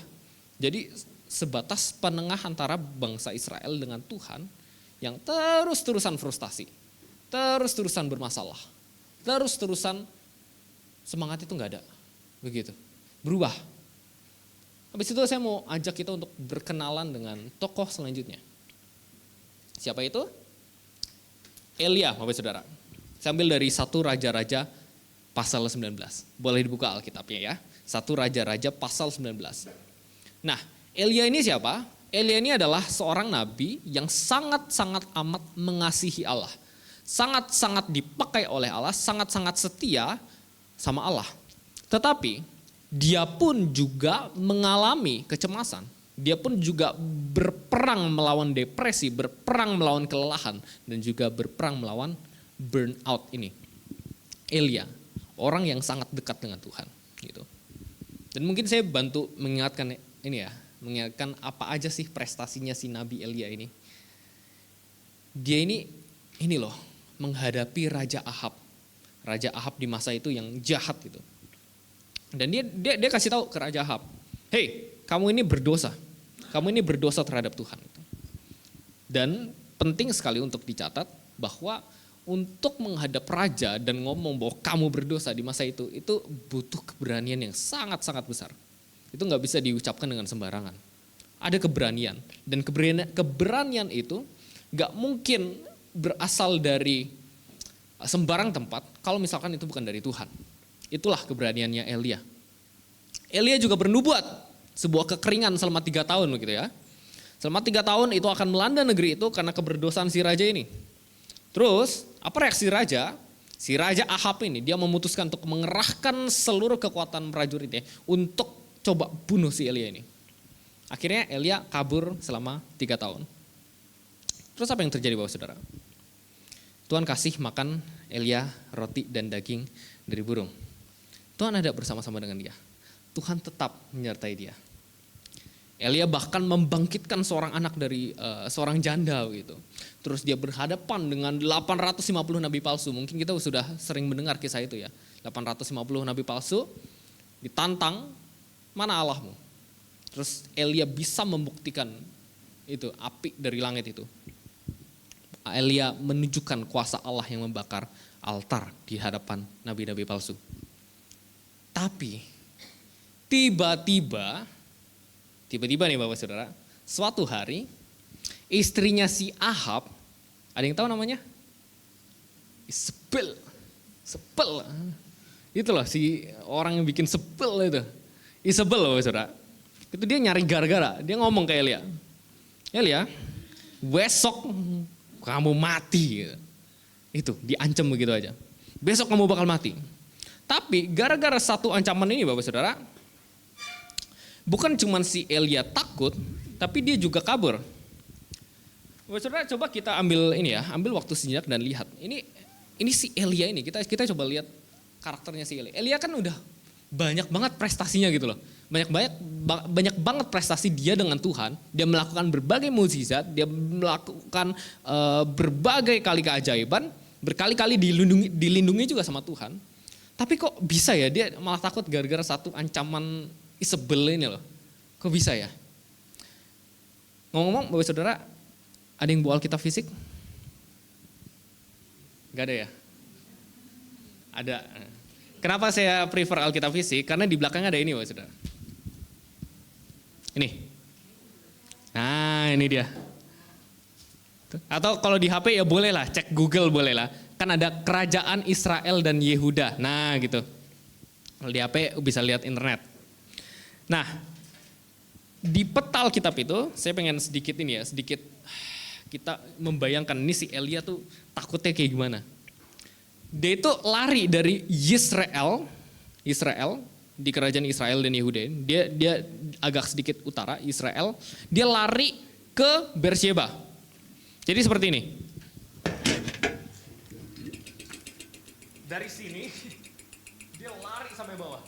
Jadi sebatas penengah antara bangsa Israel dengan Tuhan yang terus-terusan frustasi, terus-terusan bermasalah, terus-terusan semangat itu nggak ada, begitu. Berubah. Habis itu saya mau ajak kita untuk berkenalan dengan tokoh selanjutnya. Siapa itu? Elia, Bapak Saudara. Saya ambil dari 1 Raja-Raja pasal 19. Boleh dibuka Alkitabnya ya. 1 Raja-Raja pasal 19. Nah, Elia ini siapa? Elia ini adalah seorang nabi yang sangat-sangat amat mengasihi Allah. Sangat-sangat dipakai oleh Allah, sangat-sangat setia sama Allah. Tetapi dia pun juga mengalami kecemasan. Dia pun juga berperang melawan depresi, berperang melawan kelelahan, dan juga berperang melawan burnout ini. Elia, orang yang sangat dekat dengan Tuhan. Gitu. Dan mungkin saya bantu mengingatkan ini ya, mengingatkan apa aja sih prestasinya si Nabi Elia ini. Dia ini loh, menghadapi Raja Ahab. Raja Ahab di masa itu yang jahat gitu. Dan dia kasih tahu ke Raja Ahab, "Hei, kamu ini berdosa. Kamu ini berdosa terhadap Tuhan." Dan penting sekali untuk dicatat bahwa untuk menghadap raja dan ngomong bahwa kamu berdosa di masa itu butuh keberanian yang sangat-sangat besar. Itu nggak bisa diucapkan dengan sembarangan. Ada keberanian, dan keberanian itu nggak mungkin berasal dari sembarang tempat kalau misalkan itu bukan dari Tuhan. Itulah keberaniannya Elia. Elia juga bernubuat sebuah kekeringan selama 3 tahun begitu ya. Selama 3 tahun itu akan melanda negeri itu karena keberdosaan si raja ini. Terus apa reaksi raja? Si Raja Ahab ini dia memutuskan untuk mengerahkan seluruh kekuatan prajuritnya untuk coba bunuh si Elia ini. Akhirnya Elia kabur selama 3 tahun. Terus apa yang terjadi Bapak Saudara? Tuhan kasih makan Elia roti dan daging dari burung. Tuhan ada bersama-sama dengan dia. Tuhan tetap menyertai dia. Elia bahkan membangkitkan seorang anak dari seorang janda gitu. Terus dia berhadapan dengan 850 nabi palsu. Mungkin kita sudah sering mendengar kisah itu ya. 850 nabi palsu ditantang, mana Allahmu? Terus Elia bisa membuktikan itu api dari langit itu. Elia menunjukkan kuasa Allah yang membakar altar di hadapan nabi-nabi palsu. Tapi tiba-tiba nih Bapak Saudara, suatu hari istrinya si Ahab, ada yang tahu namanya? Sebel. Itu loh si orang yang bikin sebel itu. Isabel loh Bapak Saudara. Itu dia nyari gara-gara, dia ngomong ke Elia. Elia, besok kamu mati. Itu diancam begitu aja. Besok kamu bakal mati. Tapi gara-gara satu ancaman ini Bapak Saudara, bukan cuma si Elia takut, tapi dia juga kabur. Bapak Saudara, coba kita ambil ini ya, ambil waktu sejenak dan lihat. Ini si Elia ini, kita coba lihat karakternya si Elia. Elia kan udah banyak banget prestasinya gitu loh. Banyak banget prestasi dia dengan Tuhan. Dia melakukan berbagai mukjizat, dia melakukan berbagai kali keajaiban, berkali-kali dilindungi juga sama Tuhan. Tapi kok bisa ya dia malah takut gara-gara satu ancaman Isabel ini loh. Kok bisa ya? Ngomong-ngomong Bapak Saudara, ada yang bawa Alkitab fisik? Gak ada ya? Ada. Kenapa saya prefer Alkitab fisik? Karena di belakangnya ada ini Bapak Saudara. Ini. Nah ini dia. Atau kalau di HP ya boleh lah, cek Google boleh lah. Kan ada kerajaan Israel dan Yehuda. Nah gitu. Kalau di HP bisa lihat internet. Nah, di peta Alkitab itu, saya pengen sedikit kita membayangkan ini si Elia tuh takutnya kayak gimana. Dia itu lari dari Israel di kerajaan Israel dan Yehuda. Dia agak sedikit utara Israel. Dia lari ke Beersheba. Jadi seperti ini. Dari sini dia lari sampai bawah.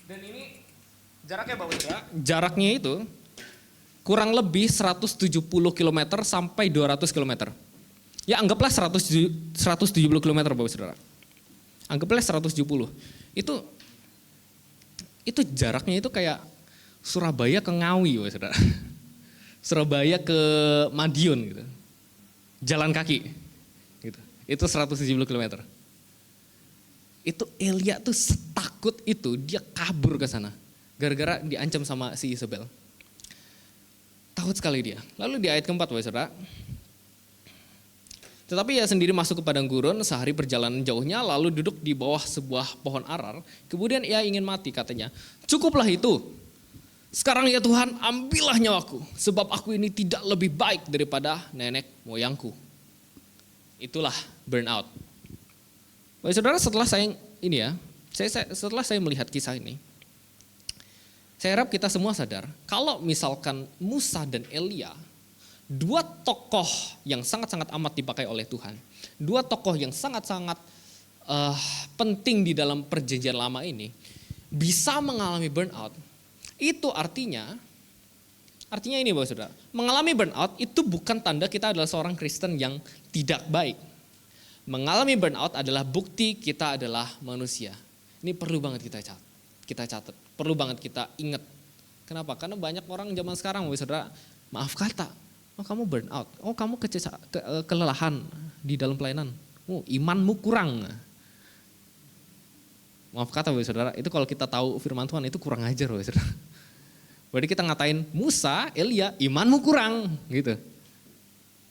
Dan ini jaraknya Bapak Saudara, jaraknya itu kurang lebih 170 km sampai 200 km. Ya anggaplah 170 km Bapak Saudara. Anggaplah 170. Itu jaraknya itu kayak Surabaya ke Ngawi Bapak Saudara. Surabaya ke Madiun gitu. Jalan kaki. Gitu. Itu 170 km. Itu Elia tuh setakut itu, dia kabur ke sana. Gara-gara diancam sama si Isabel. Takut sekali dia. Lalu di ayat keempat Bapak Saudara. Tetapi ia sendiri masuk ke padang gurun sehari perjalanan jauhnya, lalu duduk di bawah sebuah pohon arar. Kemudian ia ingin mati katanya. Cukuplah itu. Sekarang ya Tuhan, ambillah nyawaku. Sebab aku ini tidak lebih baik daripada nenek moyangku. Itulah burnout. Bapak Saudara, setelah saya melihat kisah ini, Saya harap kita semua sadar, kalau misalkan Musa dan Elia, dua tokoh yang sangat-sangat amat dipakai oleh Tuhan, dua tokoh yang sangat-sangat penting di dalam perjanjian lama ini, bisa mengalami burnout, itu artinya ini Bapak Saudara, mengalami burnout itu bukan tanda kita adalah seorang Kristen yang tidak baik. Mengalami burnout adalah bukti kita adalah manusia. Ini perlu banget kita catat, perlu banget kita ingat. Kenapa? Karena banyak orang zaman sekarang, Saudara, maaf kata, oh kamu burn out, oh kamu kelelahan di dalam pelayanan, oh imanmu kurang. Maaf kata, Saudara, itu kalau kita tahu firman Tuhan itu kurang ajar, Saudara. Berarti kita ngatain Musa, Elia, imanmu kurang, gitu.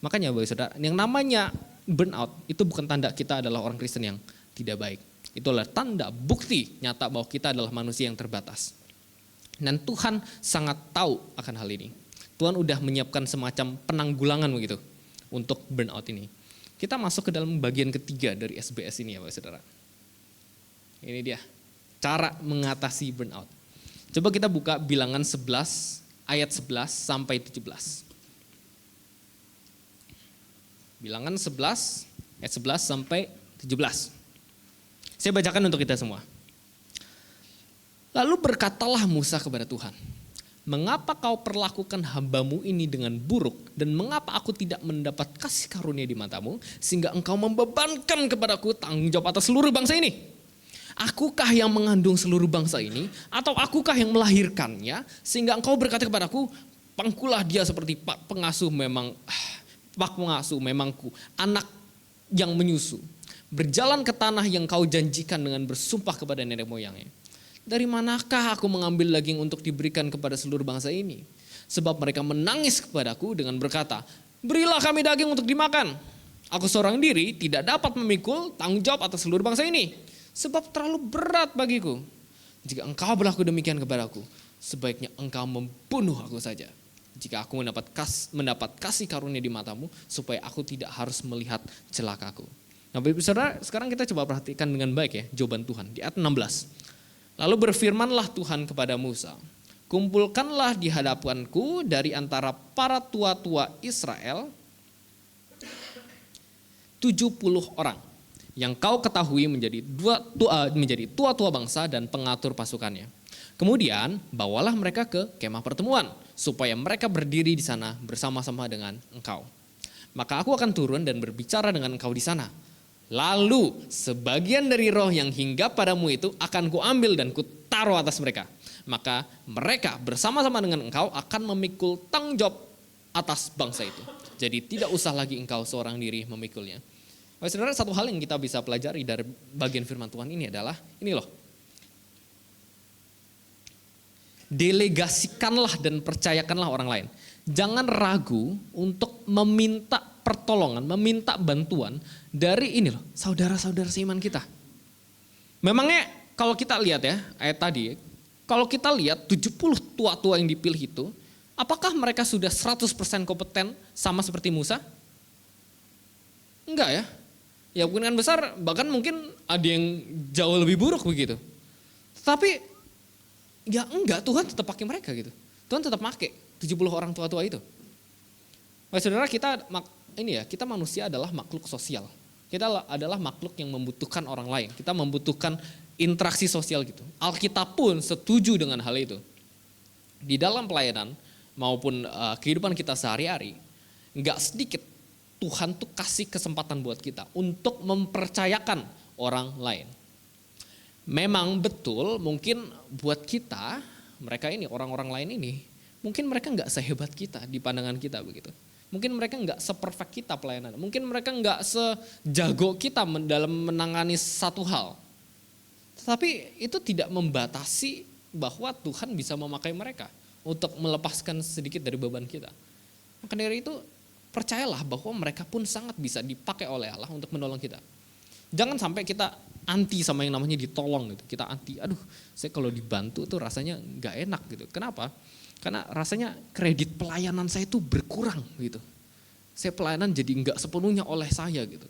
Makanya, Saudara, yang namanya burn out itu bukan tanda kita adalah orang Kristen yang tidak baik. Itulah tanda bukti nyata bahwa kita adalah manusia yang terbatas. Dan Tuhan sangat tahu akan hal ini. Tuhan udah menyiapkan semacam penanggulangan begitu untuk burnout ini. Kita masuk ke dalam bagian ketiga dari SBS ini ya Bapak Saudara. Ini dia, cara mengatasi burnout. Coba kita buka Bilangan 11 ayat 11 sampai 17. Bilangan 11 ayat 11 sampai 17. Saya bacakan untuk kita semua. Lalu berkatalah Musa kepada Tuhan, mengapa kau perlakukan hambamu ini dengan buruk dan mengapa aku tidak mendapat kasih karunia di matamu sehingga engkau membebankan kepadaku tanggung jawab atas seluruh bangsa ini? Akukah yang mengandung seluruh bangsa ini atau akukah yang melahirkannya sehingga engkau berkata kepadaku, pangkulah dia seperti pak pengasuh memangku, anak yang menyusu. Berjalan ke tanah yang kau janjikan dengan bersumpah kepada nenek moyangnya. Dari manakah aku mengambil daging untuk diberikan kepada seluruh bangsa ini? Sebab mereka menangis kepadaku dengan berkata, berilah kami daging untuk dimakan. Aku seorang diri tidak dapat memikul tanggung jawab atas seluruh bangsa ini. Sebab terlalu berat bagiku. Jika engkau berlaku demikian kepadaku, sebaiknya engkau membunuh aku saja. Jika aku mendapat kasih karunia di matamu, supaya aku tidak harus melihat celakaku. Nah, Bapak Saudara, sekarang kita coba perhatikan dengan baik ya jawaban Tuhan di ayat 16. Lalu berfirmanlah Tuhan kepada Musa, kumpulkanlah di hadapanku dari antara para tua-tua Israel 70 orang yang kau ketahui menjadi tua-tua bangsa dan pengatur pasukannya. Kemudian bawalah mereka ke kemah pertemuan supaya mereka berdiri di sana bersama-sama dengan engkau. Maka aku akan turun dan berbicara dengan engkau di sana. Lalu sebagian dari roh yang hinggap padamu itu akan kuambil dan kutaruh atas mereka. Maka mereka bersama-sama dengan engkau akan memikul tanggung jawab atas bangsa itu. Jadi tidak usah lagi engkau seorang diri memikulnya. Bapak Saudara, satu hal yang kita bisa pelajari dari bagian firman Tuhan ini adalah ini loh. Delegasikanlah dan percayakanlah orang lain. Jangan ragu untuk meminta pertolongan, meminta bantuan dari ini loh, saudara-saudara seiman kita. Memangnya kalau kita lihat ya, ayat tadi, kalau kita lihat 70 tua-tua yang dipilih itu, apakah mereka sudah 100% kompeten sama seperti Musa? Enggak ya. Ya kemungkinan besar bahkan mungkin ada yang jauh lebih buruk begitu. Tapi ya enggak, Tuhan tetap pakai mereka gitu. Tuhan tetap pakai 70 orang tua-tua itu. Bapak Saudara, kita manusia adalah makhluk sosial. Kita adalah makhluk yang membutuhkan orang lain. Kita membutuhkan interaksi sosial gitu. Alkitab pun setuju dengan hal itu. Di dalam pelayanan maupun kehidupan kita sehari-hari, enggak sedikit Tuhan tuh kasih kesempatan buat kita untuk mempercayakan orang lain. Memang betul mungkin buat kita, mereka ini orang-orang lain ini, mungkin mereka enggak sehebat kita di pandangan kita begitu. Mungkin mereka enggak seperfect kita pelayanan. Mungkin mereka enggak sejago kita dalam menangani satu hal. Tapi itu tidak membatasi bahwa Tuhan bisa memakai mereka untuk melepaskan sedikit dari beban kita. Maka dari itu percayalah bahwa mereka pun sangat bisa dipakai oleh Allah untuk menolong kita. Jangan sampai kita anti sama yang namanya ditolong gitu. Kita anti, saya kalau dibantu tuh rasanya enggak enak gitu. Kenapa? Karena rasanya kredit pelayanan saya itu berkurang gitu. Saya pelayanan jadi enggak sepenuhnya oleh saya gitu.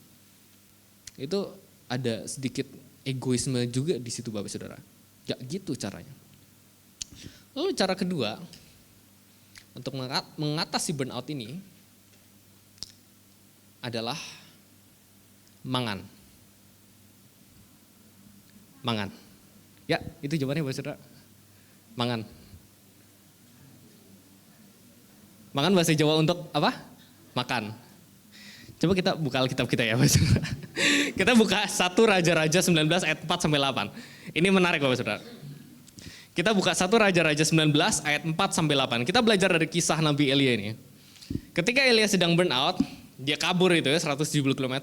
Itu ada sedikit egoisme juga di situ Bapak Saudara. Enggak gitu caranya. Lalu cara kedua untuk mengatasi burnout ini adalah mangan. Mangan. Ya, itu jawabannya Bapak Saudara. Mangan. Mangan bahasa Jawa untuk apa? Makan. Coba kita buka Alkitab kita ya Bapak Saudara. Kita buka 1 Raja-Raja 19 ayat 4 sampai 8. Ini menarik Bapak Saudara. Kita buka 1 Raja-Raja 19 ayat 4 sampai 8. Kita belajar dari kisah Nabi Elia ini. Ketika Elia sedang burnout, dia kabur itu ya 170 km,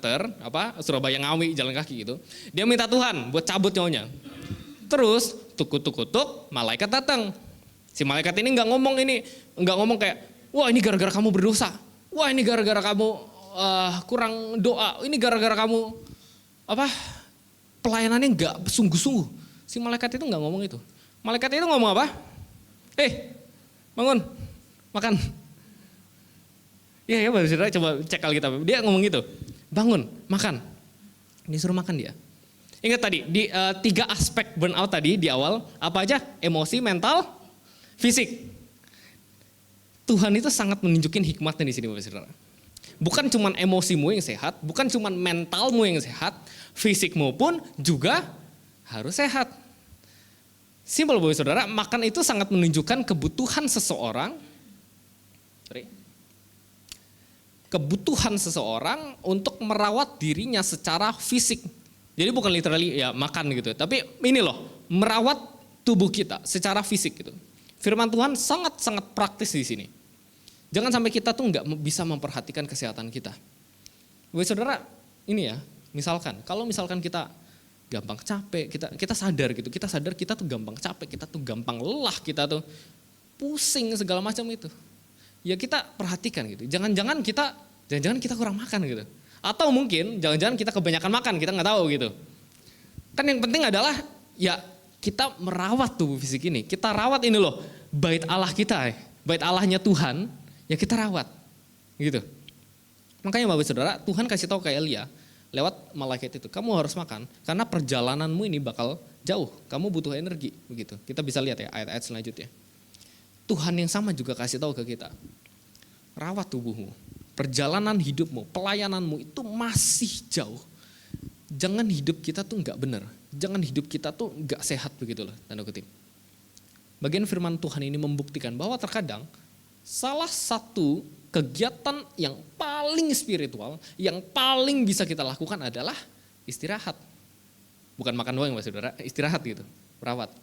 Surabaya Ngawi jalan kaki gitu. Dia minta Tuhan buat cabut nyawanya. Terus tuk-tuk, malaikat datang. Si malaikat ini nggak ngomong kayak, wah ini gara-gara kamu berdosa, wah ini gara-gara kamu kurang doa, ini gara-gara kamu pelayanannya nggak sungguh-sungguh. Si malaikat itu nggak ngomong itu. Malaikat itu ngomong apa? Bangun, makan. Iya ya Bapak Saudara, coba cek Alkitab. Dia ngomong gitu, bangun, makan. Disuruh makan dia. Ingat tadi, di 3 aspek burnout tadi di awal, apa aja? Emosi, mental, fisik. Tuhan itu sangat menunjukin hikmatnya di sini Bapak Saudara. Bukan cuma emosimu yang sehat, bukan cuma mentalmu yang sehat, fisikmu pun juga harus sehat. Simpel Bapak Saudara, makan itu sangat menunjukkan kebutuhan seseorang. Kebutuhan seseorang untuk merawat dirinya secara fisik. Jadi bukan literally ya makan gitu, tapi ini loh, merawat tubuh kita secara fisik gitu. Firman Tuhan sangat-sangat praktis di sini. Jangan sampai kita tuh nggak bisa memperhatikan kesehatan kita. Bapak Saudara, ini ya, kalau misalkan kita gampang capek, kita sadar kita tuh gampang capek, kita tuh gampang lelah, kita tuh pusing segala macam itu. Ya kita perhatikan gitu. Jangan-jangan kita kurang makan gitu. Atau mungkin jangan-jangan kita kebanyakan makan, kita nggak tahu gitu. Kan yang penting adalah ya kita merawat tubuh fisik ini. Kita rawat ini loh, bait Allah kita, bait Allahnya Tuhan, ya kita rawat. Gitu. Makanya Bapak Saudara, Tuhan kasih tahu ke Elia lewat malaikat itu, kamu harus makan karena perjalananmu ini bakal jauh, kamu butuh energi, begitu. Kita bisa lihat ya ayat-ayat selanjutnya. Tuhan yang sama juga kasih tahu ke kita, rawat tubuhmu, perjalanan hidupmu, pelayananmu itu masih jauh. Jangan hidup kita tuh nggak benar, jangan hidup kita tuh nggak sehat begitu loh, tanda kutip. Bagian firman Tuhan ini membuktikan bahwa terkadang salah satu kegiatan yang paling spiritual, yang paling bisa kita lakukan adalah istirahat. Bukan makan doang Bapak Saudara, istirahat gitu, merawat.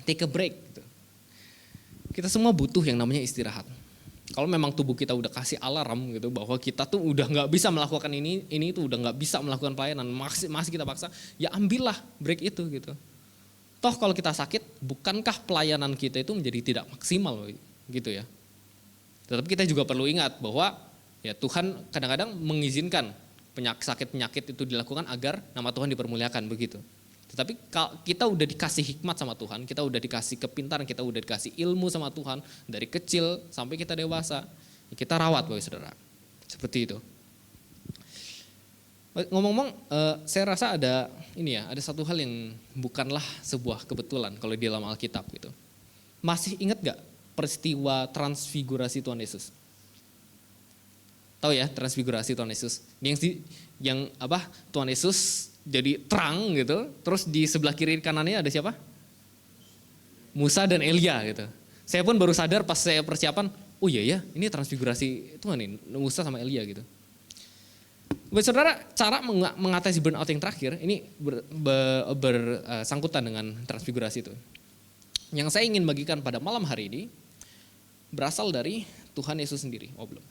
Take a break gitu. Kita semua butuh yang namanya istirahat. Kalau memang tubuh kita udah kasih alarm gitu bahwa kita tuh udah nggak bisa melakukan ini tuh udah nggak bisa melakukan pelayanan, masih kita paksa, ya ambillah break itu gitu. Toh kalau kita sakit, bukankah pelayanan kita itu menjadi tidak maksimal gitu ya? Tetapi kita juga perlu ingat bahwa ya Tuhan kadang-kadang mengizinkan sakit-penyakit itu dilakukan agar nama Tuhan dipermuliakan begitu. Tetapi kita udah dikasih hikmat sama Tuhan, kita udah dikasih kepintaran, kita udah dikasih ilmu sama Tuhan dari kecil sampai kita dewasa. Kita rawat Bapak Saudara. Seperti itu. Ngomong-ngomong, saya rasa ada satu hal yang bukanlah sebuah kebetulan kalau di dalam Alkitab gitu. Masih ingat gak peristiwa transfigurasi Tuhan Yesus? Tahu ya transfigurasi Tuhan Yesus? Yang Tuhan Yesus jadi terang gitu, terus di sebelah kiri kanannya ada siapa? Musa dan Elia gitu. Saya pun baru sadar pas saya persiapan, oh iya ya, ini transfigurasi Tuhan nih, Musa sama Elia gitu. Bapak Saudara, cara mengatasi burnout yang terakhir, ini bersangkutan dengan transfigurasi itu. Yang saya ingin bagikan pada malam hari ini, berasal dari Tuhan Yesus sendiri. Belum.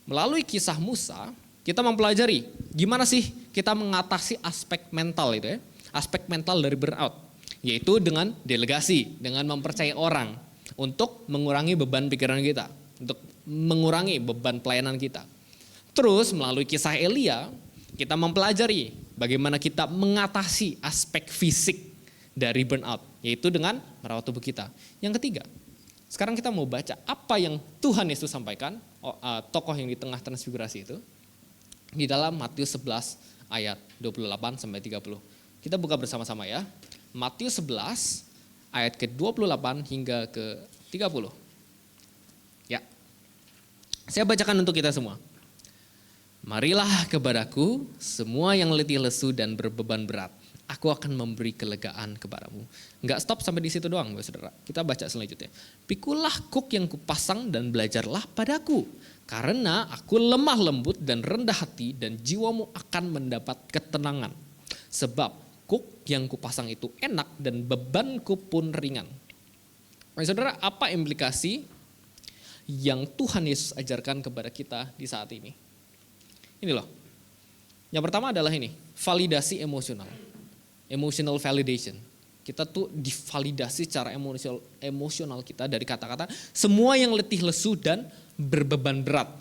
Melalui kisah Musa, kita mempelajari gimana sih kita mengatasi aspek mental itu ya, aspek mental dari burnout, yaitu dengan delegasi, dengan mempercayai orang untuk mengurangi beban pikiran kita, untuk mengurangi beban pelayanan kita. Terus melalui kisah Elia, kita mempelajari bagaimana kita mengatasi aspek fisik dari burnout, yaitu dengan merawat tubuh kita. Yang ketiga, sekarang kita mau baca apa yang Tuhan Yesus sampaikan, tokoh yang di tengah transfigurasi itu, di dalam Matius 11 ayat 28 sampai 30. Kita buka bersama-sama ya. Matius 11 ayat ke-28 hingga ke-30. Ya. Saya bacakan untuk kita semua. Marilah kepadaku semua yang letih lesu dan berbeban berat. Aku akan memberi kelegaan kepadamu. Enggak stop sampai di situ doang, saudara. Kita baca selanjutnya. Pikulah kuk yang kupasang dan belajarlah padaku. Karena aku lemah lembut dan rendah hati dan jiwamu akan mendapat ketenangan. Sebab kuk yang kupasang itu enak dan bebanku pun ringan. Saudara, apa implikasi yang Tuhan Yesus ajarkan kepada kita di saat ini? Ini loh. Yang pertama adalah ini, validasi emosional. Emotional validation. Kita tuh divalidasi secara emosional kita dari kata-kata semua yang letih lesu dan berbeban berat.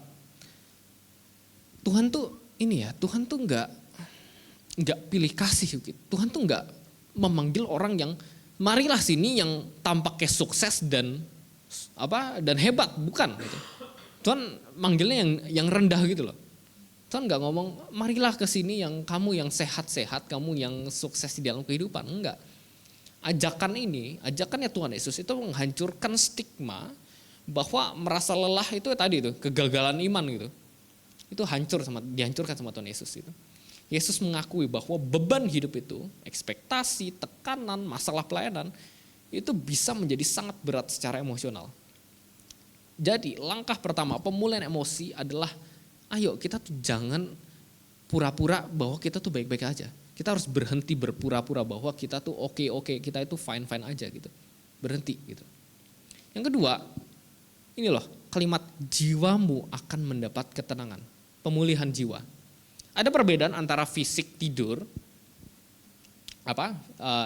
Tuhan tuh ini ya, Tuhan tuh enggak pilih kasih gitu. Tuhan tuh enggak memanggil orang yang marilah sini yang tampaknya sukses dan hebat, bukan gitu. Tuhan manggilnya yang rendah gitu loh. Tuhan nggak ngomong marilah ke sini yang kamu yang sehat-sehat, kamu yang sukses di dalam kehidupan, enggak. Ajakannya Tuhan Yesus itu menghancurkan stigma bahwa merasa lelah itu tadi itu kegagalan iman gitu. Itu dihancurkan sama Tuhan Yesus itu. Yesus mengakui bahwa beban hidup itu, ekspektasi, tekanan, masalah pelayanan itu bisa menjadi sangat berat secara emosional. Jadi langkah pertama pemulihan emosi adalah ayo kita tuh jangan pura-pura bahwa kita tuh baik-baik aja. Kita harus berhenti berpura-pura bahwa kita tuh oke, kita itu fine-fine aja gitu. Berhenti gitu. Yang kedua, ini loh kalimat jiwamu akan mendapat ketenangan. Pemulihan jiwa. Ada perbedaan antara fisik tidur,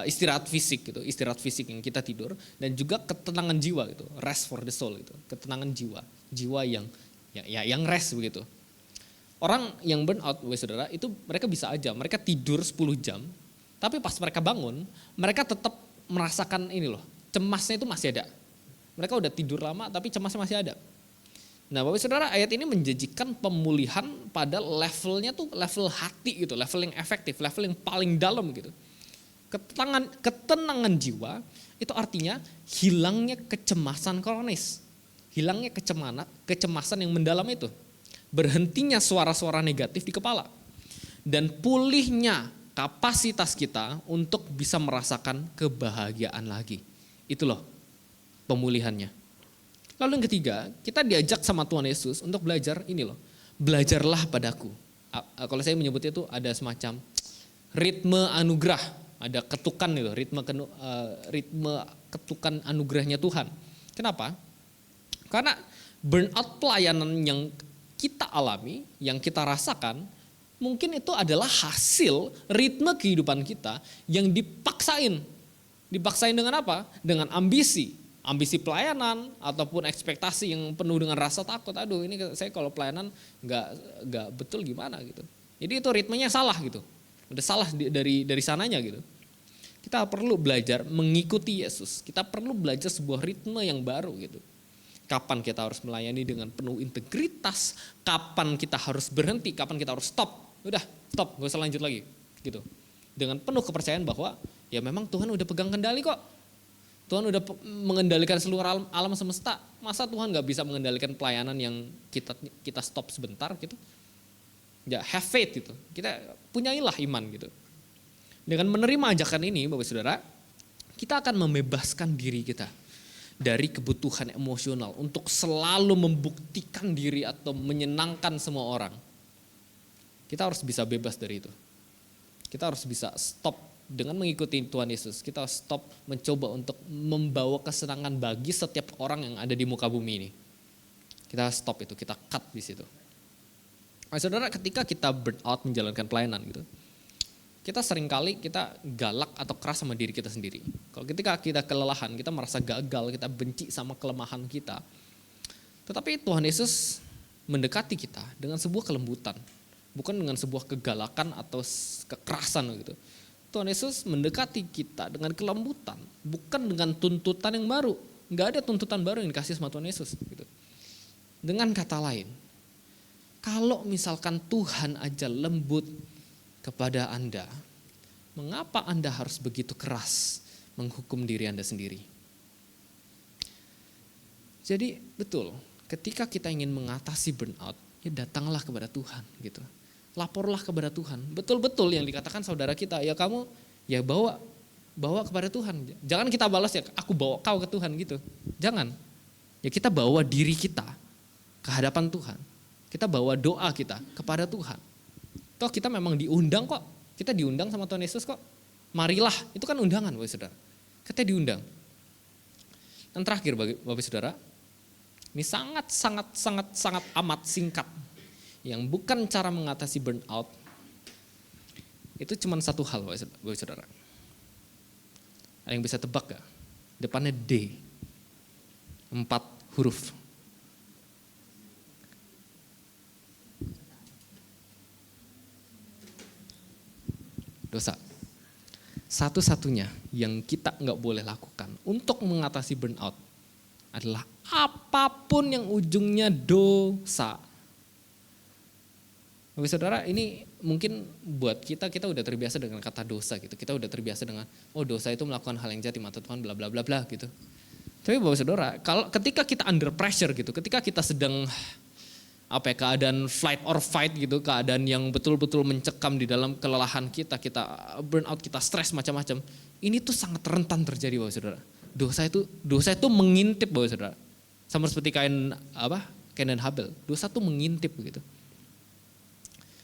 istirahat fisik gitu, istirahat fisik yang kita tidur dan juga ketenangan jiwa gitu, rest for the soul gitu, ketenangan jiwa yang rest begitu. Orang yang burn out, saudara, itu mereka bisa aja, mereka tidur 10 jam, tapi pas mereka bangun, mereka tetap merasakan ini loh, cemasnya itu masih ada. Mereka udah tidur lama, tapi cemasnya masih ada. Nah, Bapak Saudara, ayat ini menjanjikan pemulihan pada levelnya tuh level hati gitu, level yang efektif, level yang paling dalam gitu. Ketenangan jiwa itu artinya hilangnya kecemasan kronis, hilangnya kecemasan yang mendalam itu. Berhentinya suara-suara negatif di kepala dan pulihnya kapasitas kita untuk bisa merasakan kebahagiaan lagi. Itu loh pemulihannya. Lalu yang ketiga, kita diajak sama Tuhan Yesus untuk belajar ini loh. Belajarlah padaku. Kalau saya menyebutnya itu ada semacam ritme anugerah, ada ketukan itu, ritme ketukan anugerahnya Tuhan. Kenapa? Karena burnout pelayanan yang kita alami, yang kita rasakan, mungkin itu adalah hasil ritme kehidupan kita yang dipaksain. Dipaksain dengan apa? Dengan ambisi pelayanan ataupun ekspektasi yang penuh dengan rasa takut. Aduh, ini saya kalau pelayanan nggak betul gimana gitu. Jadi itu ritmenya salah gitu. Udah salah dari sananya gitu. Kita perlu belajar mengikuti Yesus. Kita perlu belajar sebuah ritme yang baru gitu. Kapan kita harus melayani dengan penuh integritas, kapan kita harus berhenti, kapan kita harus stop. Udah, stop, gak usah lanjut lagi. Gitu. Dengan penuh kepercayaan bahwa ya memang Tuhan udah pegang kendali kok. Tuhan udah mengendalikan seluruh alam semesta. Masa Tuhan gak bisa mengendalikan pelayanan yang kita stop sebentar gitu. Ya, have faith gitu. Kita punyailah iman gitu. Dengan menerima ajakan ini, Bapak Saudara, kita akan membebaskan diri kita dari kebutuhan emosional untuk selalu membuktikan diri atau menyenangkan semua orang. Kita harus bisa bebas dari itu. Kita harus bisa stop dengan mengikuti Tuhan Yesus. Kita harus stop mencoba untuk membawa kesenangan bagi setiap orang yang ada di muka bumi ini. Kita stop itu, kita cut di situ. Nah, saudara, ketika kita burn out menjalankan pelayanan gitu, kita seringkali kita galak atau keras sama diri kita sendiri. Kalau ketika kita kelelahan, kita merasa gagal, kita benci sama kelemahan kita. Tetapi Tuhan Yesus mendekati kita dengan sebuah kelembutan, bukan dengan sebuah kegalakan atau kekerasan gitu. Tuhan Yesus mendekati kita dengan kelembutan, bukan dengan tuntutan yang baru. Enggak ada tuntutan baru yang dikasih sama Tuhan Yesus gitu. Dengan kata lain, kalau misalkan Tuhan aja lembut kepada Anda, mengapa Anda harus begitu keras? menghukum diri Anda sendiri. Jadi betul, ketika kita ingin mengatasi burnout, ya datanglah kepada Tuhan gitu. Laporlah kepada Tuhan. Betul-betul yang dikatakan saudara kita, ya kamu ya bawa kepada Tuhan. Jangan kita balas ya, aku bawa kau ke Tuhan gitu. Jangan. Ya kita bawa diri kita ke hadapan Tuhan. Kita bawa doa kita kepada Tuhan. Toh kita memang diundang kok. Kita diundang sama Tuhan Yesus kok. Marilah, itu kan undangan Bapak Saudara. Kita diundang. Dan terakhir Bapak Saudara, ini sangat amat singkat. Yang bukan cara mengatasi burnout. Itu cuma satu hal Bapak Saudara. Ada yang bisa tebak gak? Depannya D. 4 huruf. Dosa. Satu-satunya yang kita nggak boleh lakukan untuk mengatasi burnout adalah apapun yang ujungnya dosa. Bapak Saudara, ini mungkin buat kita udah terbiasa dengan kata dosa gitu. Kita udah terbiasa dengan dosa itu melakukan hal yang jahat di mata Tuhan bla bla bla bla gitu. Tapi Bapak Saudara, ketika kita under pressure gitu, ketika kita sedang keadaan flight or fight gitu, keadaan yang betul-betul mencekam di dalam kelelahan kita burnout, kita stres macam-macam. Ini tuh sangat rentan terjadi Bapak Saudara. Dosa itu mengintip Bapak Saudara. Sama seperti Kain dan Habel. Dosa tuh mengintip begitu.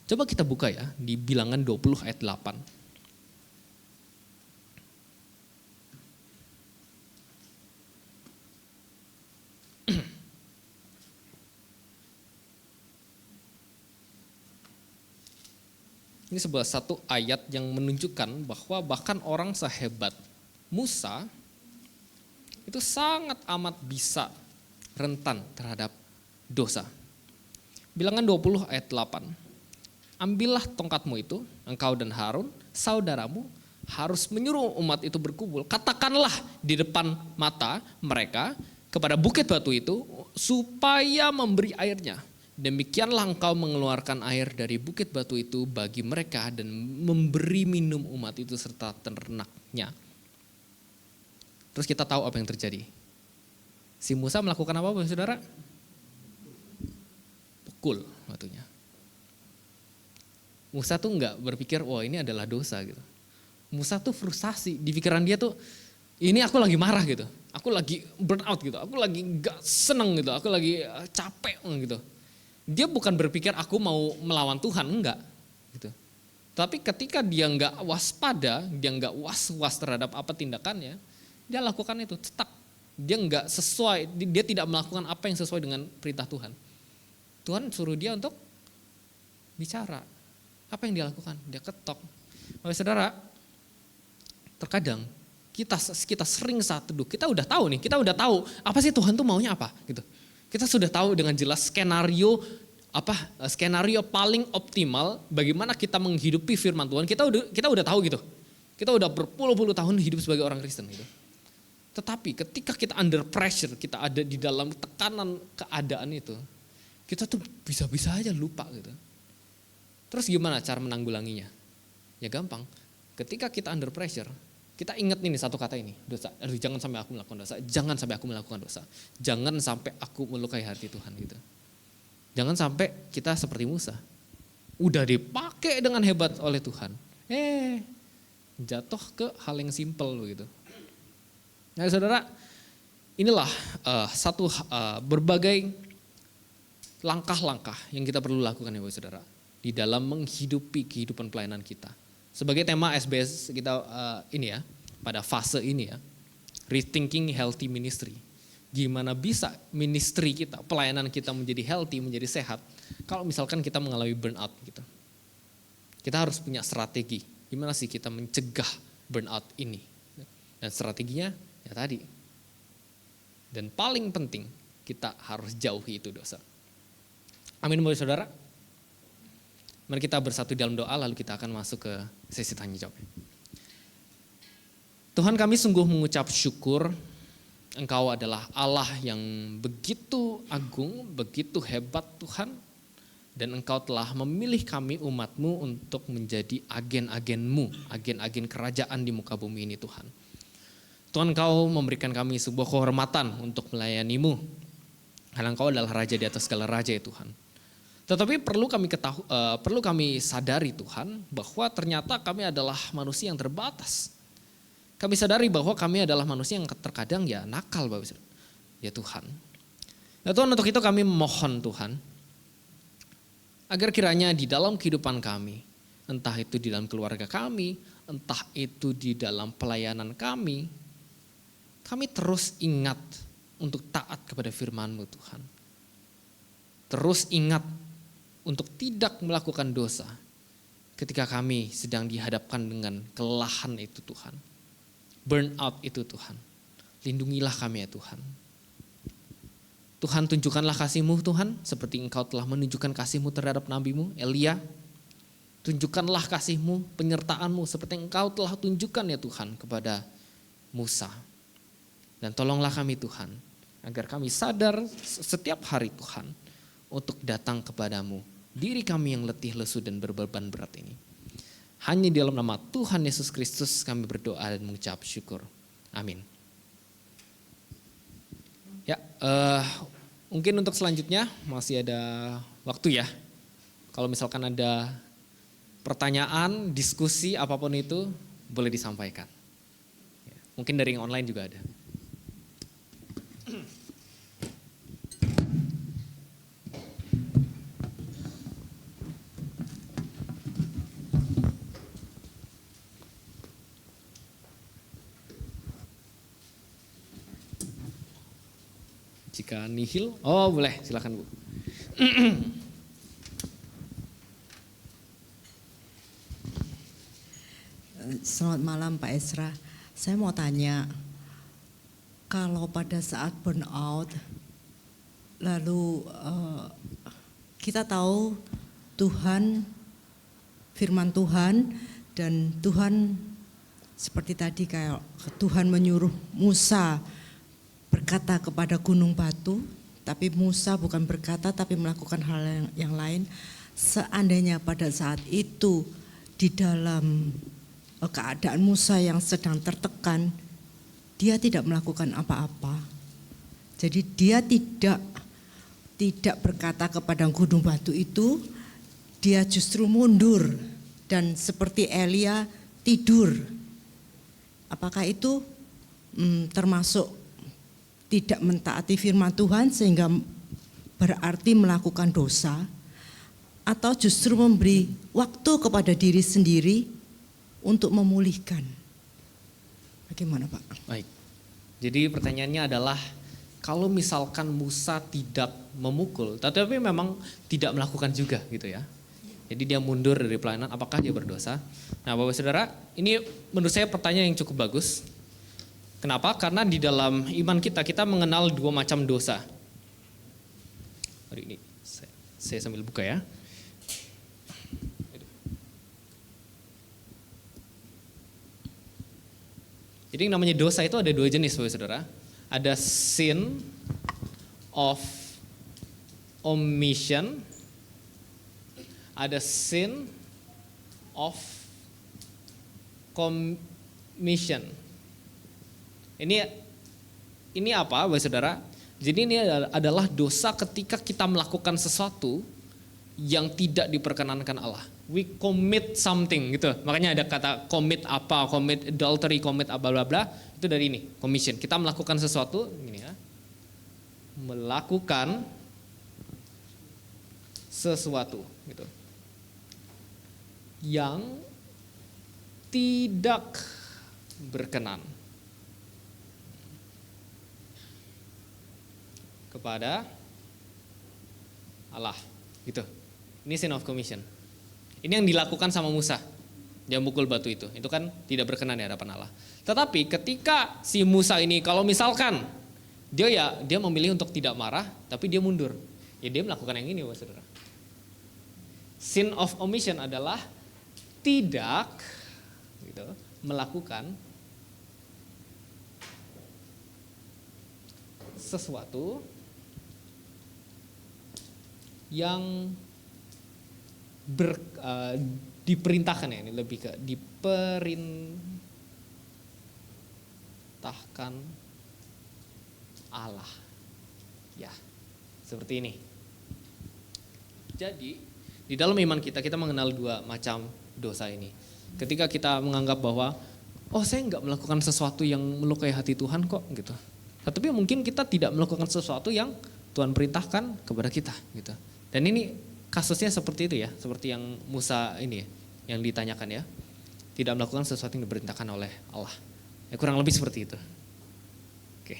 Coba kita buka ya di Bilangan 20 ayat 8. Ini sebuah satu ayat yang menunjukkan bahwa bahkan orang sehebat Musa itu sangat amat bisa rentan terhadap dosa. Bilangan 20 ayat 8. Ambillah tongkatmu itu, engkau dan Harun, saudaramu, harus menyuruh umat itu berkumpul. Katakanlah di depan mata mereka kepada bukit batu itu supaya memberi airnya. Demikianlah engkau mengeluarkan air dari bukit batu itu bagi mereka dan memberi minum umat itu serta ternaknya. Terus kita tahu apa yang terjadi. Si Musa melakukan apa Bapak Saudara? Pukul batunya. Musa tuh enggak berpikir, ini adalah dosa gitu. Musa tuh frustasi, di pikiran dia tuh, ini aku lagi marah gitu. Aku lagi burn out gitu, aku lagi gak seneng gitu, aku lagi capek gitu. Dia bukan berpikir aku mau melawan Tuhan, enggak gitu. Tapi ketika dia enggak waspada, dia enggak was-was terhadap apa tindakannya, dia lakukan itu, cetak. Dia enggak sesuai, dia tidak melakukan apa yang sesuai dengan perintah Tuhan. Tuhan suruh dia untuk bicara. Apa yang dia lakukan? Dia ketok. Bapak Saudara, terkadang kita sering saat teduh, kita udah tahu apa sih Tuhan tuh maunya apa gitu. Kita sudah tahu dengan jelas skenario paling optimal bagaimana kita menghidupi firman Tuhan. Kita udah tahu gitu. Kita udah berpuluh-puluh tahun hidup sebagai orang Kristen gitu. Tetapi ketika kita under pressure, kita ada di dalam tekanan keadaan itu, kita tuh bisa-bisa aja lupa gitu. Terus gimana cara menanggulanginya? Ya gampang. Ketika kita under pressure, kita ingat nih satu kata ini, dosa. Aduh, jangan sampai aku melakukan dosa. Jangan sampai aku melakukan dosa. Jangan sampai aku melukai hati Tuhan gitu. Jangan sampai kita seperti Musa. Udah dipakai dengan hebat oleh Tuhan. Jatuh ke hal yang simpel gitu. Nah saudara, inilah berbagai langkah-langkah yang kita perlu lakukan ya saudara. Di dalam menghidupi kehidupan pelayanan kita. Sebagai tema SBS kita pada fase ini ya, rethinking healthy ministry. Gimana bisa ministry kita, pelayanan kita menjadi healthy, menjadi sehat, kalau misalkan kita mengalami burnout gitu. Kita harus punya strategi, gimana sih kita mencegah burnout ini. Dan strateginya ya tadi. Dan paling penting, kita harus jauhi itu dosa. Amin Bapak Saudara. Mari kita bersatu dalam doa lalu kita akan masuk ke sesi tanya jawab. Tuhan kami sungguh mengucap syukur, Engkau adalah Allah yang begitu agung, begitu hebat Tuhan. Dan Engkau telah memilih kami umat-Mu untuk menjadi agen-agen-Mu, agen-agen kerajaan di muka bumi ini Tuhan. Tuhan, Engkau memberikan kami sebuah kehormatan untuk melayani-Mu. Karena Engkau adalah Raja di atas segala raja ya Tuhan. Tetapi perlu kami sadari Tuhan, bahwa ternyata kami adalah manusia yang terbatas. Kami sadari bahwa kami adalah manusia yang terkadang ya nakal Bapak Saudara. Ya Tuhan. Ya Tuhan, untuk itu kami memohon Tuhan, agar kiranya di dalam kehidupan kami, entah itu di dalam keluarga kami, entah itu di dalam pelayanan kami terus ingat untuk taat kepada firman-Mu Tuhan. Terus ingat untuk tidak melakukan dosa ketika kami sedang dihadapkan dengan kelelahan itu Tuhan. Burnout itu Tuhan. Lindungilah kami ya Tuhan. Tuhan, tunjukkanlah kasih-Mu Tuhan, seperti Engkau telah menunjukkan kasih-Mu terhadap nabi-Mu Elia. Tunjukkanlah kasih-Mu, penyertaan-Mu seperti Engkau telah tunjukkan ya Tuhan kepada Musa. Dan tolonglah kami Tuhan, agar kami sadar setiap hari Tuhan, untuk datang kepadamu, diri kami yang letih, lesu, dan berbeban berat ini. Hanya di dalam nama Tuhan Yesus Kristus kami berdoa dan mengucap syukur. Amin. Ya, mungkin untuk selanjutnya masih ada waktu ya. Kalau misalkan ada pertanyaan, diskusi, apapun itu boleh disampaikan. Ya, mungkin dari yang online juga ada. Jika nihil, oh boleh, silakan Bu. Selamat malam Pak Esra. Saya mau tanya, kalau pada saat burnout, lalu kita tahu Tuhan, firman Tuhan, dan Tuhan seperti tadi kayak Tuhan menyuruh Musa berkata kepada gunung batu, tapi Musa bukan berkata tapi melakukan hal yang lain. Seandainya pada saat itu di dalam keadaan Musa yang sedang tertekan, dia tidak melakukan apa-apa. Jadi dia tidak berkata kepada gunung batu itu, dia justru mundur dan seperti Elia tidur. Apakah itu termasuk tidak mentaati firman Tuhan sehingga berarti melakukan dosa, atau justru memberi waktu kepada diri sendiri untuk memulihkan? Bagaimana Pak? Baik, jadi pertanyaannya adalah kalau misalkan Musa tidak memukul, tetapi memang tidak melakukan juga gitu ya. Jadi dia mundur dari pelayanan, apakah dia berdosa? Nah Bapak Saudara, ini menurut saya pertanyaan yang cukup bagus. Kenapa? Karena di dalam iman kita mengenal dua macam dosa. Hari ini saya sambil buka ya. Jadi yang namanya dosa itu ada dua jenis Bapak Saudara. Ada sin of omission, ada sin of commission. Ini apa Bapak Saudara? Jadi ini adalah dosa ketika kita melakukan sesuatu yang tidak diperkenankan Allah. We commit something gitu. Makanya ada kata commit apa, commit adultery, commit bla bla bla. Itu dari ini, commission. Kita melakukan sesuatu ini ya. Melakukan sesuatu gitu. Yang tidak berkenan kepada Allah gitu. Ini sin of commission. Ini yang dilakukan sama Musa. Dia mukul batu itu kan tidak berkenan di hadapan Allah. Tetapi ketika si Musa ini kalau misalkan dia memilih untuk tidak marah, tapi dia mundur. Ya dia melakukan yang ini Bapak Saudara. Sin of omission adalah tidak gitu, melakukan sesuatu yang diperintahkan ya, ini lebih ke memerintahkan Allah. Ya, seperti ini. Jadi, di dalam iman kita mengenal dua macam dosa ini. Ketika kita menganggap bahwa, oh saya nggak melakukan sesuatu yang melukai hati Tuhan kok gitu. Tetapi mungkin kita tidak melakukan sesuatu yang Tuhan perintahkan kepada kita gitu. Dan ini kasusnya seperti itu ya, seperti yang Musa ini ya, yang ditanyakan ya. Tidak melakukan sesuatu yang diperintahkan oleh Allah. Ya kurang lebih seperti itu. Oke.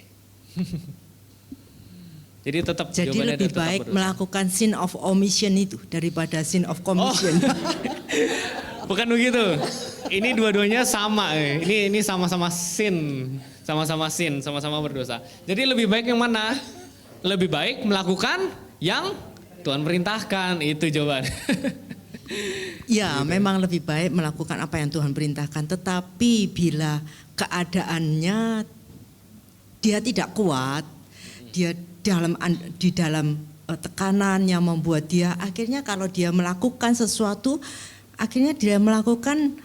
Jadi tetap Jadi jawabannya lebih tetap baik berdosa. melakukan sin of omission itu daripada sin of commission. Bukan begitu. Ini dua-duanya sama. Ini sama-sama sin, sama-sama berdosa. Jadi lebih baik yang mana? Lebih baik melakukan yang Tuhan perintahkan, itu jawaban. Ya, memang lebih baik melakukan apa yang Tuhan perintahkan. Tetapi bila keadaannya dia tidak kuat, dia di dalam tekanan yang membuat dia akhirnya kalau dia melakukan sesuatu, akhirnya dia melakukan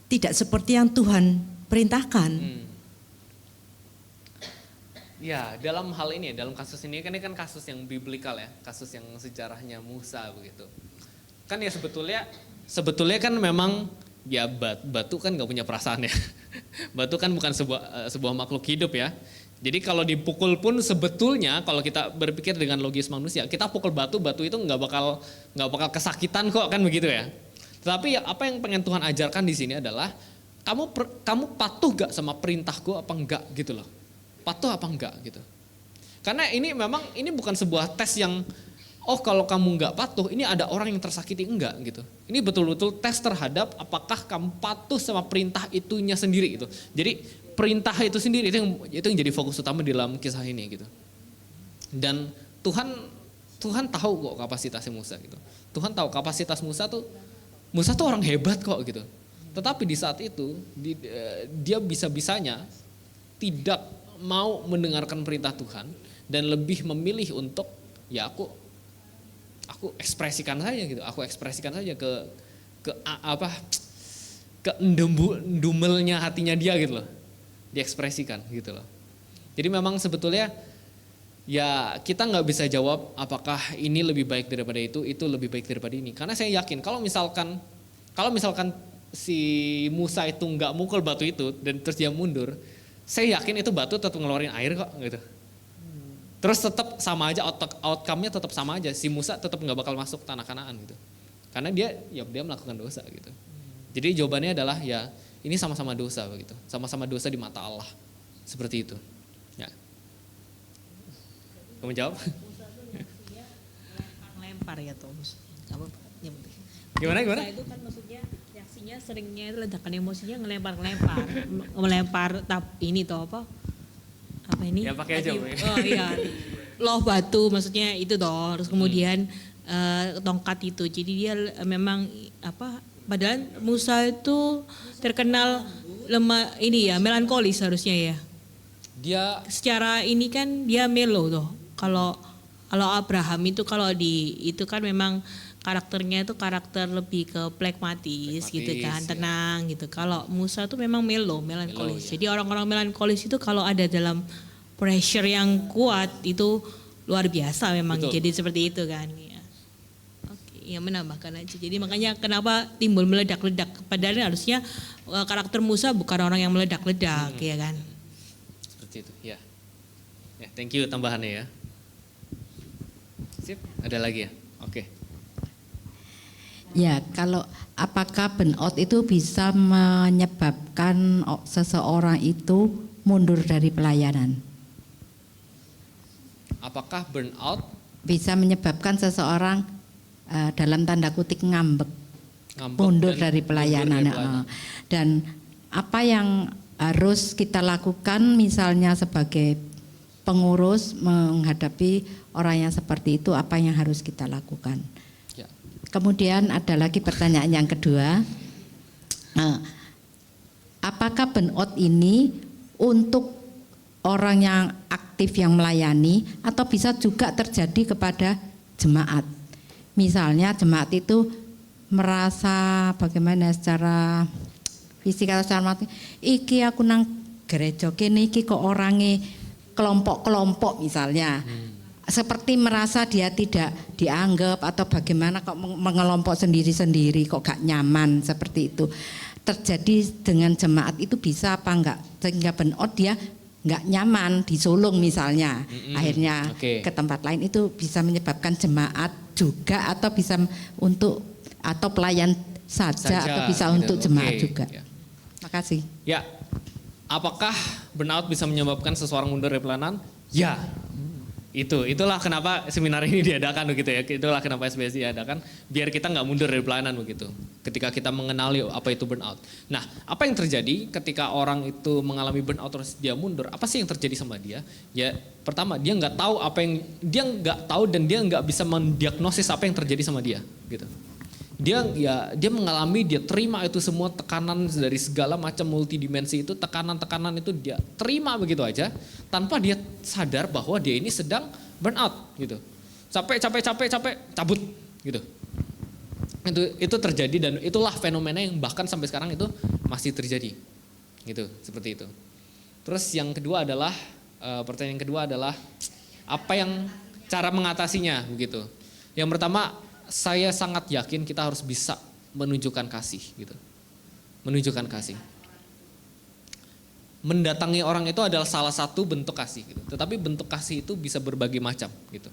tidak seperti yang Tuhan perintahkan. Ya, dalam hal ini, dalam kasus ini kan kasus yang biblikal ya, kasus yang sejarahnya Musa begitu. Kan ya sebetulnya kan memang ya batu kan nggak punya perasaan ya. Batu kan bukan sebuah makhluk hidup ya. Jadi kalau dipukul pun sebetulnya kalau kita berpikir dengan logis manusia, kita pukul batu itu nggak bakal kesakitan kok, kan begitu ya. Tetapi apa yang pengen Tuhan ajarkan di sini adalah kamu patuh gak sama perintahku apa enggak gitu loh. Patuh apa enggak gitu. Karena ini memang ini bukan sebuah tes yang kalau kamu enggak patuh ini ada orang yang tersakiti, enggak gitu. Ini betul-betul tes terhadap apakah kamu patuh sama perintah itunya sendiri gitu. Jadi perintah itu sendiri itu yang jadi fokus utama di dalam kisah ini gitu. Dan Tuhan tahu kok kapasitasnya Musa gitu. Tuhan tahu kapasitas Musa tuh orang hebat kok gitu. Tetapi di saat itu dia bisa-bisanya tidak mau mendengarkan perintah Tuhan dan lebih memilih untuk ya aku ekspresikan saja gitu. Aku ekspresikan saja ke dumelnya hatinya dia gitu loh. Diekspresikan gitu loh. Jadi memang sebetulnya ya kita nggak bisa jawab apakah ini lebih baik daripada itu lebih baik daripada ini. Karena saya yakin kalau misalkan si Musa itu nggak mukul batu itu dan terus dia mundur, saya yakin itu batu tetap ngeluarin air kok gitu. Terus tetap sama aja, outcome-nya tetap sama aja. Si Musa tetap nggak bakal masuk tanah Kanaan gitu. Karena dia melakukan dosa gitu. Jadi jawabannya adalah ya ini sama-sama dosa begitu. Sama-sama dosa di mata Allah. Seperti itu. Ya. Kamu jawab? Lempar ya tuh. Gimana? Musa itu kan maksudnya reaksinya seringnya itu ledakan emosinya melempar ini toh apa ini? Ya pakai aja. Oh iya. Loh batu maksudnya itu toh. Terus kemudian tongkat itu. Jadi dia memang padahal Musa itu terkenal lemah ini ya, melankolis harusnya ya. Dia Secara ini kan dia melo tuh. Kalau Abraham itu itu kan memang karakternya itu karakter lebih ke pragmatis gitu kan, ya. tenang gitu. Kalau Musa tuh memang melankolis. Ya. Jadi orang-orang melankolis itu kalau ada dalam pressure yang kuat itu luar biasa memang. Betul. Jadi seperti itu kan. Ya. Oke, ya menambahkan aja. Jadi makanya kenapa timbul meledak-ledak. Padahal harusnya karakter Musa bukan orang yang meledak-ledak ya kan. seperti itu, ya. Ya, thank you tambahannya ya. Sip, ada lagi ya? Oke. Ya, kalau apakah burnout itu bisa menyebabkan seseorang itu mundur dari pelayanan? Apakah burnout Bisa menyebabkan seseorang dalam tanda kutip ngambek mundur dan dari pelayanan. mundur dari pelayanan. Dan apa yang harus kita lakukan misalnya sebagai pengurus menghadapi orang yang seperti itu, apa yang harus kita lakukan? Ya. Kemudian ada lagi pertanyaan yang kedua, apakah burnout ini untuk orang yang aktif yang melayani atau bisa juga terjadi kepada jemaat? Misalnya jemaat itu merasa bagaimana secara fisik atau secara mati, iki aku nang gereja kene iki kok orangnya kelompok-kelompok misalnya. Seperti merasa dia tidak dianggap atau bagaimana kok mengelompok sendiri-sendiri kok gak nyaman seperti itu. Terjadi dengan jemaat itu bisa apa enggak? Sehingga burnout dia enggak nyaman di sulung misalnya. Akhirnya ke tempat lain itu bisa menyebabkan jemaat juga atau bisa untuk atau pelayan saja atau bisa gitu. untuk jemaat juga. Makasih. Ya. Apakah burnout bisa menyebabkan seseorang mundur dari pelayanan? Ya. Itulah kenapa seminar ini diadakan begitu ya. Itulah kenapa SBSI diadakan biar kita nggak mundur dari pelayanan begitu. Ketika kita mengenali apa itu burnout. Nah, apa yang terjadi ketika orang itu mengalami burnout terus dia mundur? Apa sih yang terjadi sama dia? Ya, pertama dia nggak tahu dan dia nggak bisa mendiagnosis apa yang terjadi sama dia gitu. Dia mengalami, dia terima itu semua tekanan dari segala macam multidimensi itu, tekanan-tekanan itu dia terima begitu aja tanpa dia sadar bahwa dia ini sedang burnout gitu. Capek, cabut gitu. Itu terjadi dan itulah fenomena yang bahkan sampai sekarang itu masih terjadi. Gitu, seperti itu. Terus yang kedua adalah pertanyaan yang kedua adalah apa yang cara mengatasinya begitu. Yang pertama, saya sangat yakin kita harus bisa menunjukkan kasih gitu. Menunjukkan kasih. Mendatangi orang itu adalah salah satu bentuk kasih gitu. Tetapi bentuk kasih itu bisa berbagai macam gitu.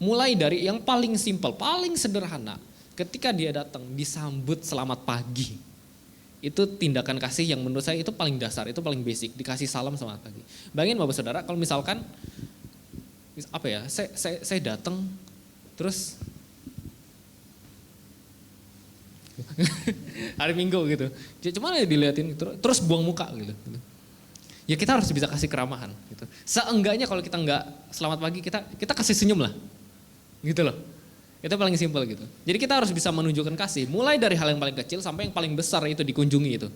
Mulai dari yang paling simpel, paling sederhana, ketika dia datang disambut selamat pagi. Itu tindakan kasih yang menurut saya itu paling dasar, itu paling basic, dikasih salam selamat pagi. Bayangin Bapak Saudara kalau misalkan saya datang terus hari Minggu gitu. Cuma dilihatin terus buang muka gitu. Ya kita harus bisa kasih keramahan gitu. Seenggaknya kalau kita enggak selamat pagi kita kasih senyum lah. Gitu loh. Itu paling simpel gitu. Jadi kita harus bisa menunjukkan kasih mulai dari hal yang paling kecil sampai yang paling besar itu dikunjungi itu.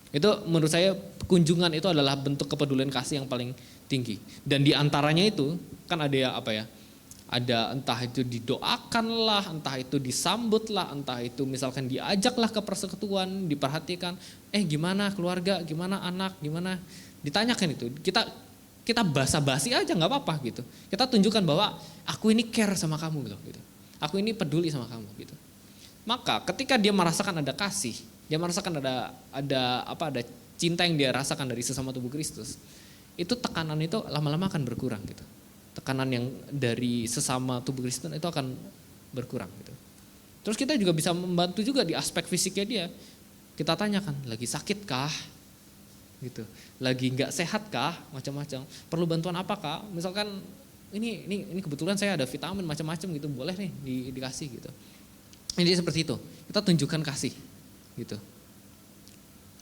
Itu menurut saya kunjungan itu adalah bentuk kepedulian kasih yang paling tinggi. Dan di antaranya itu kan ada yang ada entah itu didoakan lah, entah itu disambut lah, entah itu misalkan diajaklah ke persekutuan, diperhatikan, gimana keluarga, gimana anak, gimana, ditanyakan itu. Kita basa-basi aja nggak apa-apa gitu. Kita tunjukkan bahwa aku ini care sama kamu gitu. Aku ini peduli sama kamu gitu. Maka ketika dia merasakan ada kasih, dia merasakan ada cinta yang dia rasakan dari sesama tubuh Kristus, itu tekanan itu lama-lama akan berkurang gitu. Tekanan yang dari sesama tubuh Kristen itu akan berkurang gitu. Terus kita juga bisa membantu juga di aspek fisiknya dia. Kita tanyakan, lagi sakit kah? Gitu. Lagi nggak sehat kah? Macam-macam. Perlu bantuan apa kah? Misalkan ini kebetulan saya ada vitamin macam-macam gitu, boleh nih dikasih gitu. Ini seperti itu. Kita tunjukkan kasih gitu.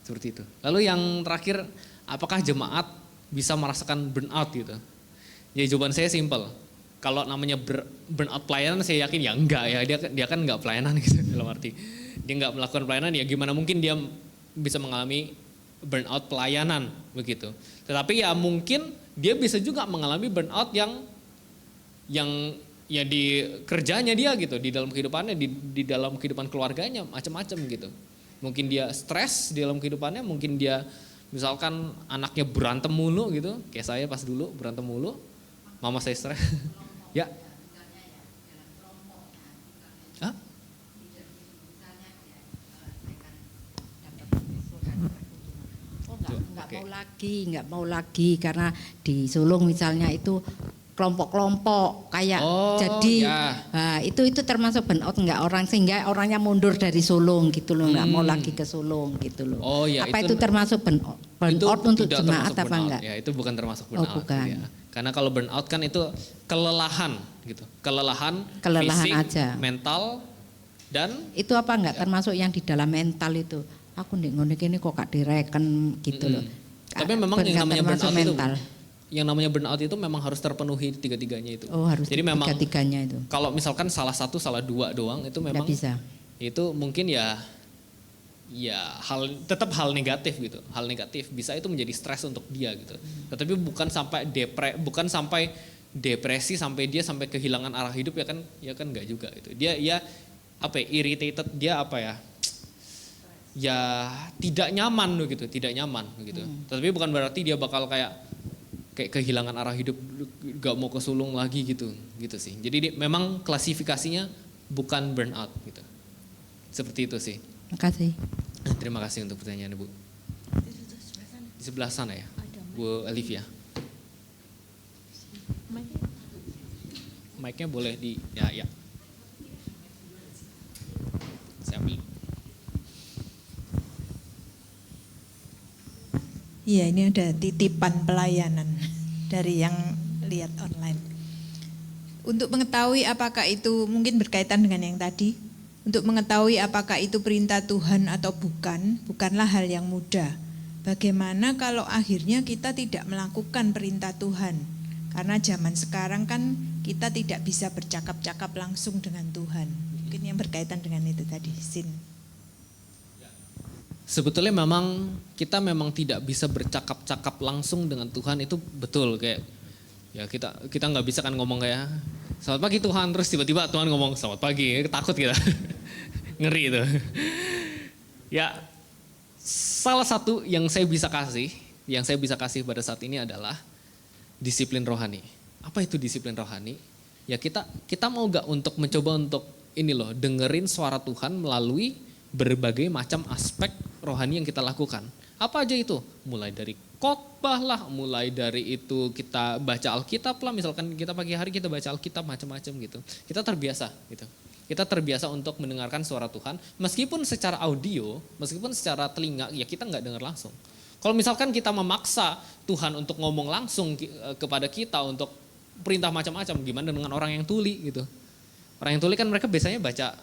Seperti itu. Lalu yang terakhir, apakah jemaat bisa merasakan burnout gitu? Ya jawaban saya simpel. Kalau namanya burnout pelayanan saya yakin ya enggak ya. Dia kan enggak pelayanan gitu dalam arti. Dia enggak melakukan pelayanan ya gimana mungkin dia bisa mengalami burnout pelayanan begitu. Tetapi ya mungkin dia bisa juga mengalami burnout yang ya di kerjanya dia gitu, di dalam kehidupannya, di dalam kehidupan keluarganya macam-macam gitu. Mungkin dia stres di dalam kehidupannya, mungkin dia misalkan anaknya berantem mulu gitu, kayak saya pas dulu berantem mulu. Mama saya stres. Ya. Hah? Nggak mau lagi karena di sulung misalnya itu kelompok-kelompok kayak nah, itu termasuk burnout nggak orang sehingga orangnya mundur dari sulung gitu loh, nggak mau lagi ke sulung gitu loh. Oh, ya, apa itu termasuk burnout untuk jemaat apa enggak? Ya itu bukan termasuk burnout. Bukan. Ya. Karena kalau burnout kan itu kelelahan gitu, kelelahan fisik, aja. mental dan itu apa enggak termasuk yang di dalam mental itu? Aku nih ngono ini kok gak direken gitu loh. Tapi memang yang namanya burnout mental. Yang namanya burnout itu memang harus terpenuhi tiga-tiganya itu. Oh, harus. Jadi memang tiga-tiganya itu. Kalau misalkan salah satu, salah dua doang itu memang bisa. Itu mungkin ya tetap hal negatif gitu. Hal negatif bisa itu menjadi stres untuk dia gitu. Tetapi bukan sampai depresi sampai dia sampai kehilangan arah hidup ya kan enggak juga gitu. Dia irritated, dia ya tidak nyaman gitu, tidak nyaman gitu. Tapi bukan berarti dia bakal kayak kehilangan arah hidup, gak mau ke sulung lagi gitu sih. Jadi memang klasifikasinya bukan burnout gitu. Seperti itu sih. Makasih. Terima kasih untuk pertanyaannya, Bu. Di sebelah sana ya, Bu Olivia. Mic-nya boleh ya. Saya ambil. Iya, ini ada titipan pelayanan dari yang lihat online. Untuk mengetahui apakah itu mungkin berkaitan dengan yang tadi, untuk mengetahui apakah itu perintah Tuhan atau bukanlah hal yang mudah. Bagaimana kalau akhirnya kita tidak melakukan perintah Tuhan? Karena zaman sekarang kan kita tidak bisa bercakap-cakap langsung dengan Tuhan. Mungkin yang berkaitan dengan itu tadi, Sin. Sebetulnya memang kita memang tidak bisa bercakap-cakap langsung dengan Tuhan, itu betul. Kayak ya kita nggak bisa kan ngomong kayak selamat pagi Tuhan, terus tiba-tiba Tuhan ngomong selamat pagi, takut kita. Ngeri itu. Ya, salah satu yang saya bisa kasih pada saat ini adalah disiplin rohani. Apa itu disiplin rohani? Ya kita mau gak untuk mencoba untuk ini loh, dengerin suara Tuhan melalui berbagai macam aspek rohani yang kita lakukan. Apa aja itu? Mulai dari khotbah lah, mulai dari itu kita baca Alkitab lah, misalkan kita pagi hari kita baca Alkitab macam-macam gitu. Kita terbiasa gitu. Kita terbiasa untuk mendengarkan suara Tuhan, meskipun secara audio, meskipun secara telinga, ya kita nggak dengar langsung. Kalau misalkan kita memaksa Tuhan untuk ngomong langsung kepada kita untuk perintah macam-macam, gimana dengan orang yang tuli gitu? Orang yang tuli kan mereka biasanya baca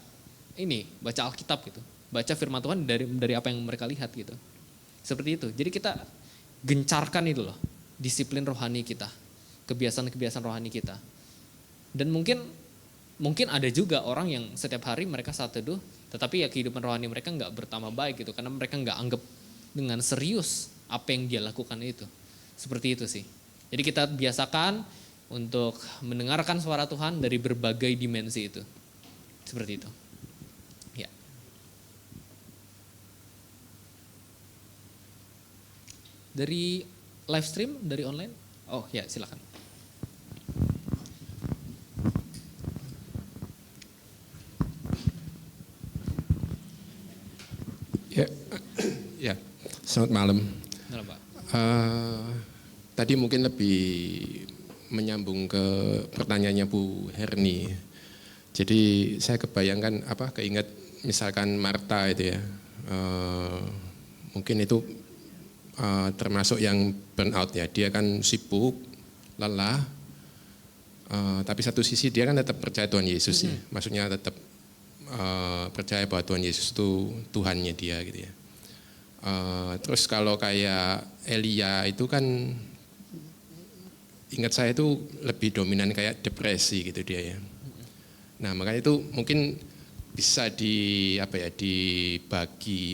Alkitab gitu, baca firman Tuhan dari apa yang mereka lihat gitu. Seperti itu. Jadi kita gencarkan itu loh, disiplin rohani kita, kebiasaan-kebiasaan rohani kita. Dan mungkin ada juga orang yang setiap hari mereka saat teduh, tetapi ya kehidupan rohani mereka nggak bertambah baik gitu, karena mereka nggak anggap dengan serius apa yang dia lakukan itu. Seperti itu sih. Jadi kita biasakan untuk mendengarkan suara Tuhan dari berbagai dimensi itu. Seperti itu. Ya. Dari live stream, dari online? Oh ya, silakan. Ya, selamat malam. Malam, Pak. Tadi mungkin lebih menyambung ke pertanyaannya Bu Herni. Jadi saya kebayangkan keinget misalkan Marta itu ya, mungkin itu termasuk yang burnout ya. Dia kan sibuk, lelah, tapi satu sisi dia kan tetap percaya Tuhan Yesus ya. Maksudnya tetap percaya bahwa Tuhan Yesus itu Tuhannya dia gitu ya. Terus kalau kayak Elia itu kan ingat saya itu lebih dominan kayak depresi gitu dia ya. Nah makanya itu mungkin bisa dibagi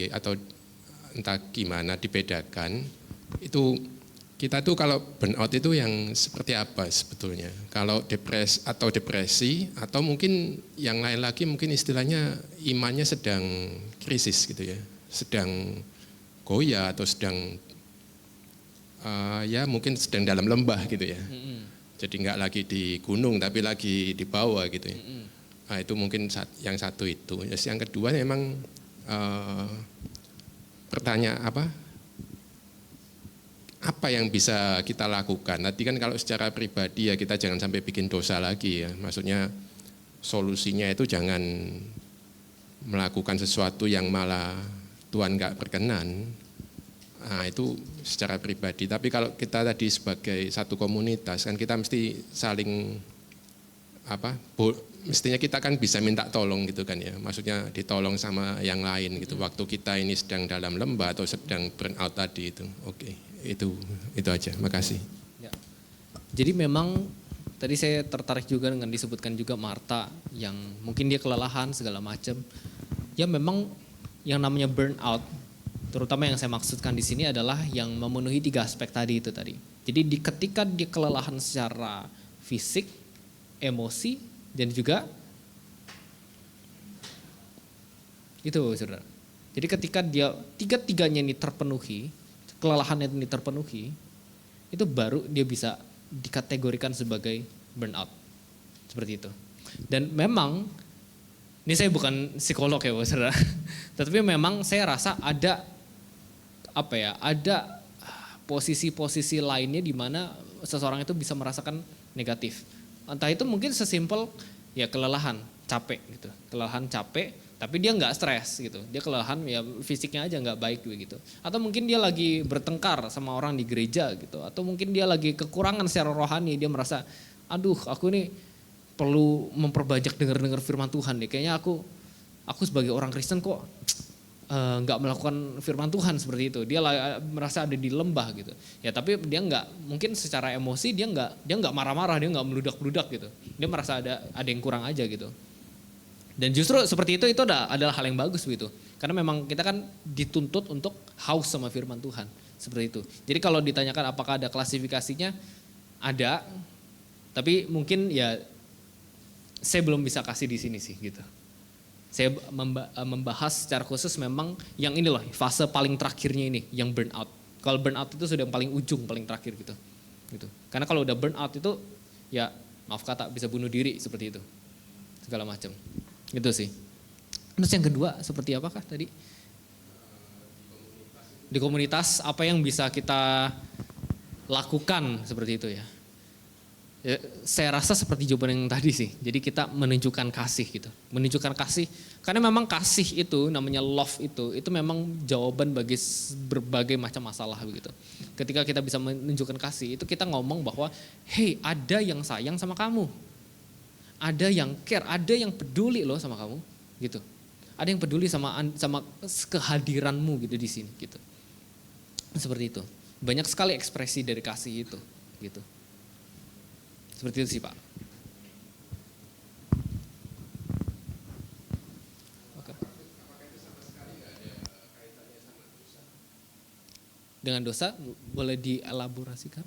atau entah gimana dibedakan. Itu kita tuh kalau burnout itu yang seperti apa sebetulnya? Kalau depresi atau mungkin yang lain lagi mungkin istilahnya imannya sedang krisis gitu ya, sedang goyah atau sedang ya mungkin sedang dalam lembah gitu ya. Jadi nggak lagi di gunung tapi lagi di bawah gitu ya. Nah, itu mungkin yang satu itu. Yang kedua memang pertanyaan apa yang bisa kita lakukan. Nanti kan kalau secara pribadi ya kita jangan sampai bikin dosa lagi ya. Maksudnya solusinya itu jangan melakukan sesuatu yang malah Tuhan nggak berkenan. Nah itu secara pribadi. Tapi kalau kita tadi sebagai satu komunitas kan kita mesti saling mestinya kita kan bisa minta tolong gitu kan ya. Maksudnya ditolong sama yang lain gitu. Waktu kita ini sedang dalam lembah atau sedang burnout tadi itu. Oke, itu aja. Makasih. Ya. Jadi memang tadi saya tertarik juga dengan disebutkan juga Marta yang mungkin dia kelelahan segala macam. Ya memang yang namanya burnout, terutama yang saya maksudkan di sini adalah yang memenuhi 3 aspek tadi itu tadi. Jadi ketika dia kelelahan secara fisik, emosi, dan juga itu saudara. Jadi ketika dia tiga-tiganya ini terpenuhi, kelelahan ini terpenuhi, itu baru dia bisa dikategorikan sebagai burnout. Seperti itu. Dan memang, ini saya bukan psikolog ya Bapak Saudara, tetapi memang saya rasa ada posisi-posisi lainnya di mana seseorang itu bisa merasakan negatif. Entah itu mungkin sesimpel ya kelelahan, capek gitu. Kelelahan, capek, tapi dia nggak stres gitu. Dia kelelahan ya fisiknya aja nggak baik gitu. Atau mungkin dia lagi bertengkar sama orang di gereja gitu. Atau mungkin dia lagi kekurangan secara rohani, dia merasa aduh aku nih perlu memperbanyak dengar firman Tuhan nih. Kayaknya aku sebagai orang Kristen kok nggak melakukan firman Tuhan seperti itu. Dia merasa ada di lembah gitu. Ya tapi dia nggak, mungkin secara emosi dia nggak marah-marah, dia nggak meludak-meludak gitu. Dia merasa ada yang kurang aja gitu. Dan justru seperti itu adalah hal yang bagus begitu. Karena memang kita kan dituntut untuk haus sama firman Tuhan. Seperti itu. Jadi kalau ditanyakan apakah ada klasifikasinya, ada. Tapi mungkin ya saya belum bisa kasih di sini sih gitu. Saya membahas secara khusus memang yang ini loh, fase paling terakhirnya ini, yang burnout. Kalau burnout itu sudah yang paling ujung, paling terakhir gitu. Karena kalau udah burnout itu ya maaf kata bisa bunuh diri seperti itu. Segala macam. Gitu sih. Terus yang kedua seperti apakah tadi? Di komunitas apa yang bisa kita lakukan seperti itu ya? Ya, saya rasa seperti jawaban yang tadi sih. Jadi kita menunjukkan kasih gitu. Menunjukkan kasih. Karena memang kasih itu namanya love itu memang jawaban bagi berbagai macam masalah begitu. Ketika kita bisa menunjukkan kasih itu kita ngomong bahwa hey ada yang sayang sama kamu. Ada yang care, ada yang peduli loh sama kamu gitu. Ada yang peduli sama kehadiranmu gitu di sini gitu. Seperti itu. Banyak sekali ekspresi dari kasih itu gitu. Seperti itu sih Pak. Oke. Dengan dosa boleh dielaborasikan?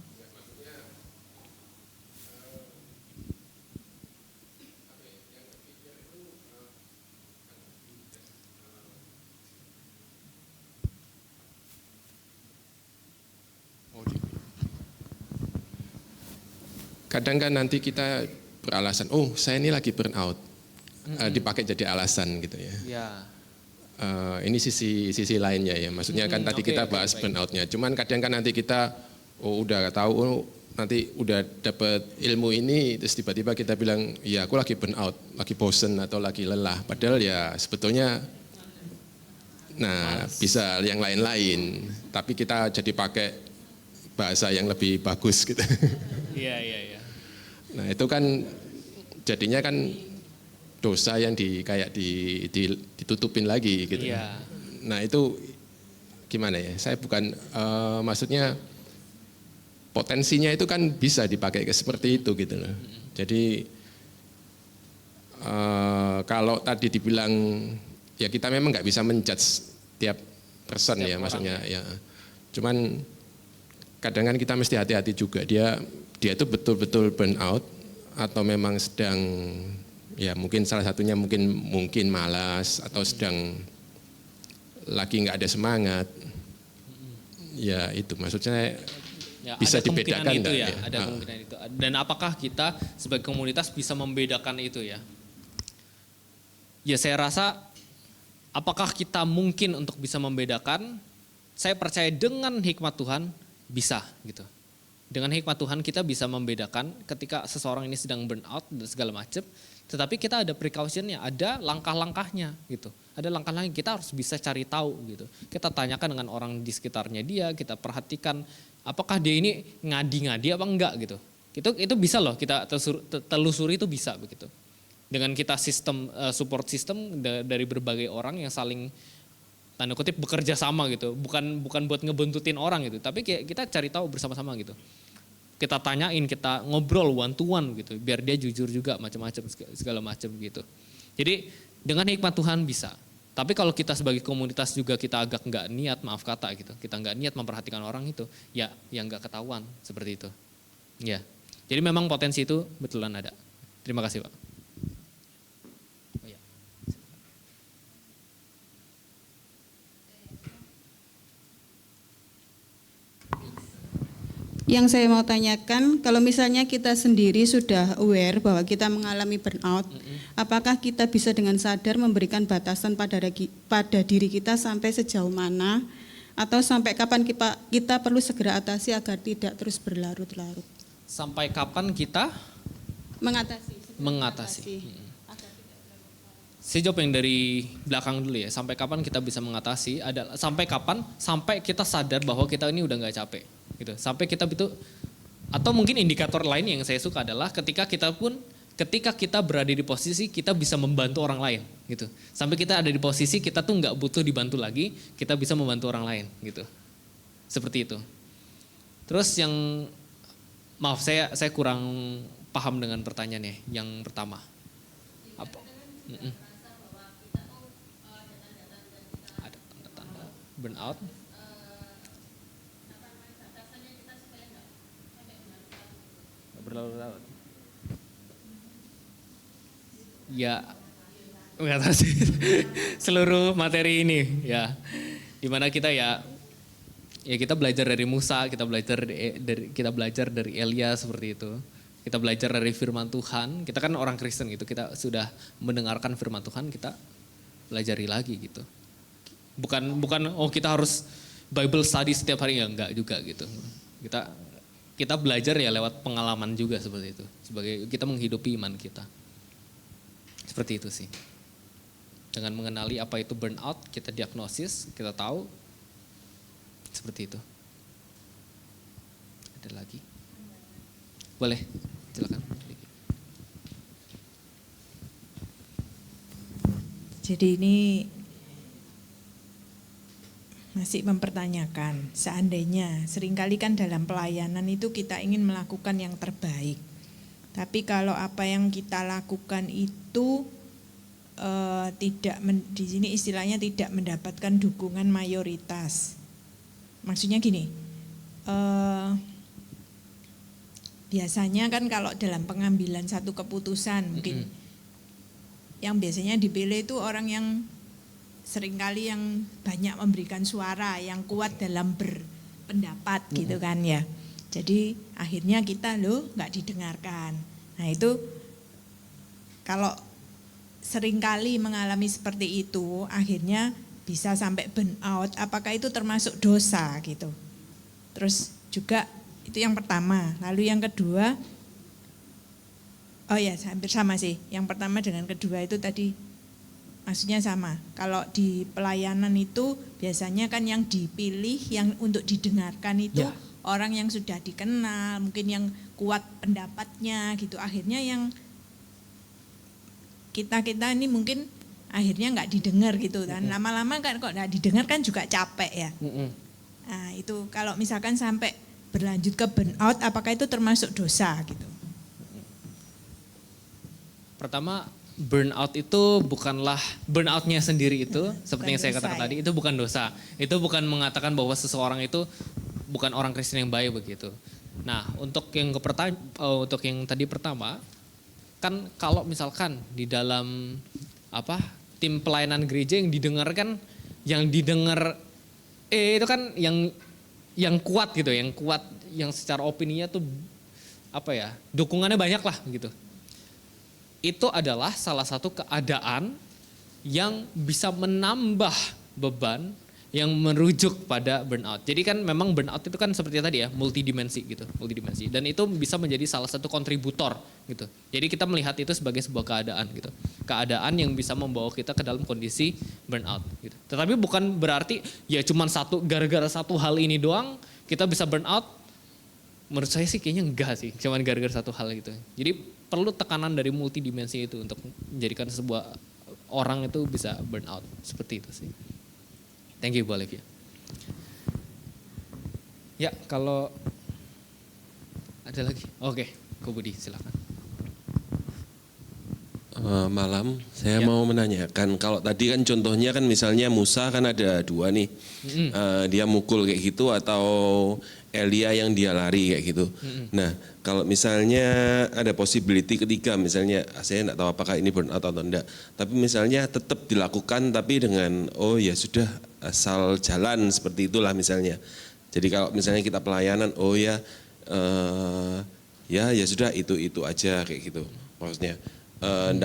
Kadang kan nanti kita beralasan, oh saya ini lagi burnout, dipakai jadi alasan gitu ya. Ya. Ini sisi lainnya ya, maksudnya kan tadi kita bahas burnoutnya. Cuman kadang kan nanti kita, udah tahu, nanti udah dapet ilmu ini, terus tiba-tiba kita bilang, ya aku lagi burnout, lagi bosen atau lagi lelah. Padahal ya sebetulnya, bisa yang lain-lain. Tapi kita jadi pakai bahasa yang lebih bagus gitu. Iya. Nah itu kan jadinya kan dosa yang ditutupin lagi gitu. Iya. Nah itu gimana ya? Saya bukan maksudnya potensinya itu kan bisa dipakai seperti itu gitu loh. Jadi kalau tadi dibilang ya kita memang nggak bisa menjudge tiap person ya maksudnya ya. Cuman kadang kan kita mesti hati-hati juga dia itu betul-betul burnout atau memang sedang ya mungkin salah satunya mungkin malas atau sedang lagi nggak ada semangat. Ya itu maksudnya Ya, bisa ada dibedakan itu ya, ya? Ada kemungkinan itu. Dan apakah kita sebagai komunitas bisa membedakan itu ya? Ya saya rasa apakah kita mungkin untuk bisa membedakan? Saya percaya dengan hikmat Tuhan bisa gitu. Dengan hikmat Tuhan kita bisa membedakan ketika seseorang ini sedang burnout dan segala macam. Tetapi kita ada precautionnya, ada langkah-langkahnya gitu. Ada langkah-langkah kita harus bisa cari tahu gitu. Kita tanyakan dengan orang di sekitarnya dia, kita perhatikan apakah dia ini ngadi-ngadi apa enggak gitu. Itu bisa loh kita telusuri itu bisa begitu. Dengan kita support system dari berbagai orang yang saling tanda kutip bekerja sama gitu. Bukan buat ngebuntutin orang gitu, tapi kita cari tahu bersama-sama gitu. Kita tanyain, kita ngobrol one to one gitu, biar dia jujur juga macam-macam segala macam gitu. Jadi dengan hikmat Tuhan bisa. Tapi kalau kita sebagai komunitas juga kita agak nggak niat, maaf kata gitu, kita nggak niat memperhatikan orang itu, ya yang nggak ketahuan seperti itu. Ya, jadi memang potensi itu betulan ada. Terima kasih Pak. Oh, ya. Yang saya mau tanyakan, kalau misalnya kita sendiri sudah aware bahwa kita mengalami burnout, apakah kita bisa dengan sadar memberikan batasan pada diri kita sampai sejauh mana, atau sampai kapan kita perlu segera atasi agar tidak terus berlarut-larut? Sampai kapan kita mengatasi? Saya jawab yang dari belakang dulu ya. Sampai kapan kita bisa mengatasi? Sampai kapan? Sampai kita sadar bahwa kita ini udah nggak capek, gitu. Sampai kita itu, atau mungkin indikator lain yang saya suka adalah ketika kita berada di posisi kita bisa membantu orang lain, gitu. Sampai kita ada di posisi kita tuh nggak butuh dibantu lagi, kita bisa membantu orang lain, gitu. Seperti itu. Terus yang maaf saya kurang paham dengan pertanyaannya yang pertama. Apa? Ada tanda-tanda burnout. Berlarut-larut. Ya, nggak tahu sih. Seluruh materi ini ya, dimana kita ya kita belajar dari Musa, kita belajar dari Elia seperti itu. Kita belajar dari firman Tuhan. Kita kan orang Kristen gitu, kita sudah mendengarkan firman Tuhan, kita pelajari lagi gitu. Bukan kita harus Bible study setiap hari, ya enggak juga gitu. Kita belajar ya lewat pengalaman juga seperti itu. Sebagai kita menghidupi iman kita. Seperti itu sih. Dengan mengenali apa itu burnout, kita diagnosis, kita tahu. Seperti itu. Ada lagi? Boleh, silakan. Jadi ini masih mempertanyakan, seandainya seringkali kan dalam pelayanan itu kita ingin melakukan yang terbaik. Tapi kalau apa yang kita lakukan itu di sini istilahnya tidak mendapatkan dukungan mayoritas. Maksudnya gini, biasanya kan kalau dalam pengambilan satu keputusan mungkin yang biasanya dipilih itu orang yang seringkali yang banyak memberikan suara, yang kuat dalam berpendapat gitu kan ya. Jadi akhirnya kita nggak didengarkan. Nah itu kalau seringkali mengalami seperti itu akhirnya bisa sampai burnout, apakah itu termasuk dosa gitu. Terus juga itu yang pertama. Lalu yang kedua, oh ya hampir sama sih. Yang pertama dengan kedua itu tadi maksudnya sama. Kalau di pelayanan itu biasanya kan yang dipilih, yang untuk didengarkan itu orang yang sudah dikenal, mungkin yang kuat pendapatnya gitu. Akhirnya yang kita ini mungkin akhirnya nggak didengar gitu kan. Lama-lama kan kok nggak didengar kan juga capek ya. Nah itu kalau misalkan sampai berlanjut ke burnout, apakah itu termasuk dosa gitu? Pertama, burnout itu bukanlah burnoutnya sendiri itu, seperti yang saya katakan tadi, itu bukan dosa. Itu bukan mengatakan bahwa seseorang itu bukan orang Kristen yang baik begitu. Nah, untuk yang tadi pertama, kan kalau misalkan di dalam tim pelayanan gereja yang didengarkan, itu kan yang kuat gitu, yang kuat, yang secara opininya tuh dukungannya banyak lah gitu. Itu adalah salah satu keadaan yang bisa menambah beban yang merujuk pada burnout. Jadi kan memang burnout itu kan seperti tadi ya, multidimensi. Dan itu bisa menjadi salah satu kontributor gitu. Jadi kita melihat itu sebagai sebuah keadaan gitu. Keadaan yang bisa membawa kita ke dalam kondisi burnout gitu. Tetapi bukan berarti ya cuman gara-gara satu hal ini doang kita bisa burnout. Menurut saya sih kayaknya enggak sih, cuman gara-gara satu hal gitu. Jadi perlu tekanan dari multidimensi itu untuk menjadikan sebuah orang itu bisa burnout. Seperti itu sih. Thank you Bu Olivia. Ya kalau ada lagi, oke, Ko Budi silakan. Malam, saya mau menanyakan, kalau tadi kan contohnya kan misalnya Musa kan ada dua nih, dia mukul kayak gitu atau Elia yang dia lari kayak gitu. Nah kalau misalnya ada possibility ketiga, misalnya saya tidak tahu apakah ini burnout atau enggak, tapi misalnya tetap dilakukan tapi dengan ya sudah asal jalan seperti itulah misalnya. Jadi kalau misalnya kita pelayanan, ya sudah itu aja kayak gitu. Maksudnya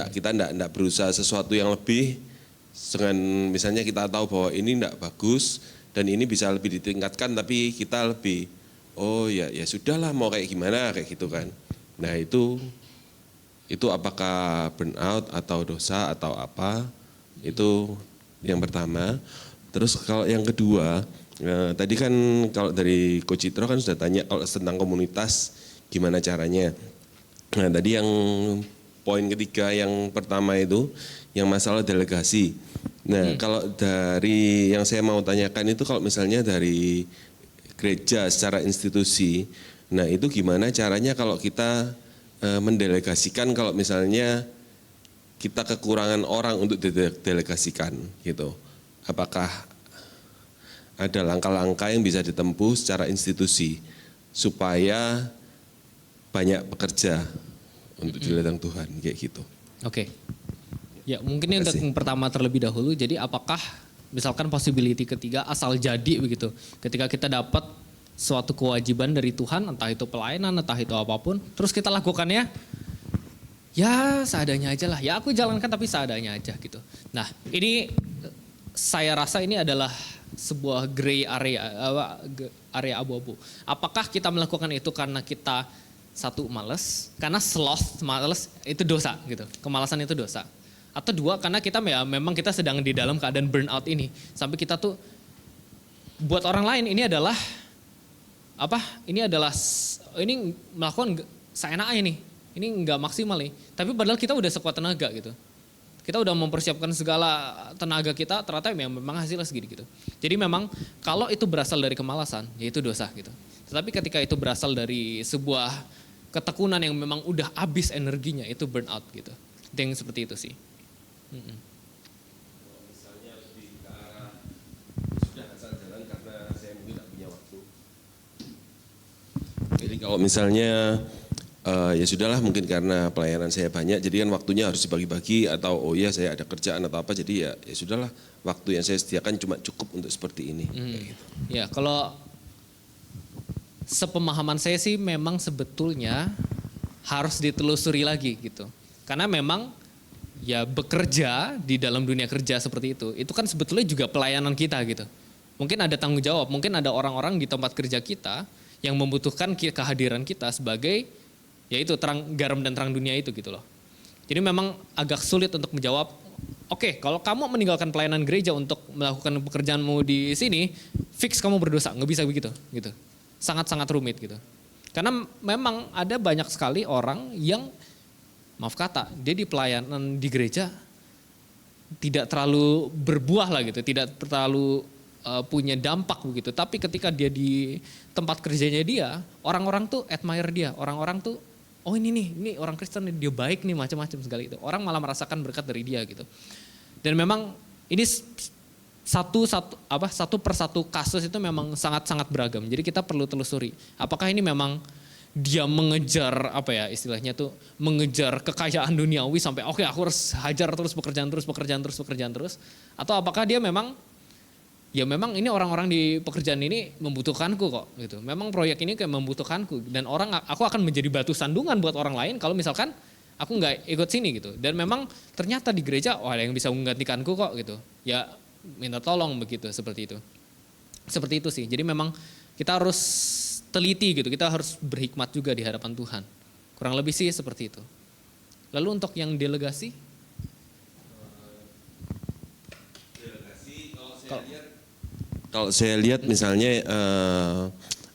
kita ndak berusaha sesuatu yang lebih dengan misalnya kita tahu bahwa ini ndak bagus dan ini bisa lebih ditingkatkan, tapi kita lebih ya sudahlah mau kayak gimana kayak gitu kan. Nah itu apakah burnout atau dosa atau apa, itu yang pertama. Terus kalau yang kedua, tadi kan kalau dari Coach Citro kan sudah tanya kalau tentang komunitas gimana caranya. Nah tadi yang poin ketiga yang pertama itu yang masalah delegasi. Nah kalau dari yang saya mau tanyakan itu kalau misalnya dari gereja secara institusi, nah itu gimana caranya kalau kita mendelegasikan kalau misalnya kita kekurangan orang untuk didelegasikan gitu. Apakah ada langkah-langkah yang bisa ditempuh secara institusi supaya banyak pekerja untuk di ladang Tuhan kayak gitu. Oke. Ya mungkin yang pertama terlebih dahulu, jadi apakah misalkan possibility ketiga asal jadi begitu. Ketika kita dapat suatu kewajiban dari Tuhan, entah itu pelayanan, entah itu apapun, terus kita lakukannya, ya seadanya aja lah. Ya aku jalankan tapi seadanya aja gitu. Nah ini saya rasa ini adalah sebuah gray area, area abu-abu. Apakah kita melakukan itu karena kita satu malas, karena sloth, malas itu dosa gitu. Kemalasan itu dosa. Atau dua, karena kita memang kita sedang di dalam keadaan burnout ini. Sampai kita tuh buat orang lain ini adalah apa? Ini melakukan seenaknya nih. Ini nggak maksimal nih. Tapi padahal kita udah sekuat tenaga gitu. Kita udah mempersiapkan segala tenaga kita, ternyata memang hasilnya segini gitu. Jadi memang kalau itu berasal dari kemalasan, ya itu dosa gitu. Tetapi ketika itu berasal dari sebuah ketekunan yang memang udah habis energinya, itu burnout gitu. Itu yang seperti itu sih. Misalnya lebih ke arah sudah asal jalan karena saya mungkin tidak punya waktu. Jadi kalau misalnya ya sudahlah mungkin karena pelayanan saya banyak, jadi kan waktunya harus dibagi-bagi atau saya ada kerjaan atau apa, jadi ya sudahlah waktu yang saya sediakan cuma cukup untuk seperti ini. Gitu. Ya kalau sepemahaman saya sih memang sebetulnya harus ditelusuri lagi gitu. Karena memang ya bekerja di dalam dunia kerja seperti itu kan sebetulnya juga pelayanan kita gitu. Mungkin ada tanggung jawab, mungkin ada orang-orang di tempat kerja kita yang membutuhkan kehadiran kita sebagai yaitu garam dan terang dunia itu gitu loh. Jadi memang agak sulit untuk menjawab, oke, kalau kamu meninggalkan pelayanan gereja untuk melakukan pekerjaanmu di sini, fix kamu berdosa, nggak bisa begitu gitu. Sangat-sangat rumit gitu. Karena memang ada banyak sekali orang yang maaf kata, dia di pelayanan di gereja tidak terlalu berbuah lah gitu, tidak terlalu punya dampak begitu. Tapi ketika dia di tempat kerjanya dia, orang-orang tuh admire dia, orang-orang tuh oh ini orang Kristen, dia baik nih macam-macam segala itu. Orang malah merasakan berkat dari dia gitu. Dan memang ini satu persatu kasus itu memang sangat-sangat beragam. Jadi kita perlu telusuri. Apakah ini memang dia mengejar istilahnya tuh mengejar kekayaan duniawi sampai oke, aku harus hajar terus pekerjaan terus, atau apakah dia memang ini orang-orang di pekerjaan ini membutuhkanku kok gitu. Memang proyek ini kayak membutuhkanku dan aku akan menjadi batu sandungan buat orang lain kalau misalkan aku nggak ikut sini gitu. Dan memang ternyata di gereja ada yang bisa menggantikanku kok gitu. Ya minta tolong begitu, seperti itu. Seperti itu sih. Jadi memang kita harus teliti gitu. Kita harus berhikmat juga di hadapan Tuhan. Kurang lebih sih seperti itu. Lalu untuk yang delegasi? Kalau saya lihat misalnya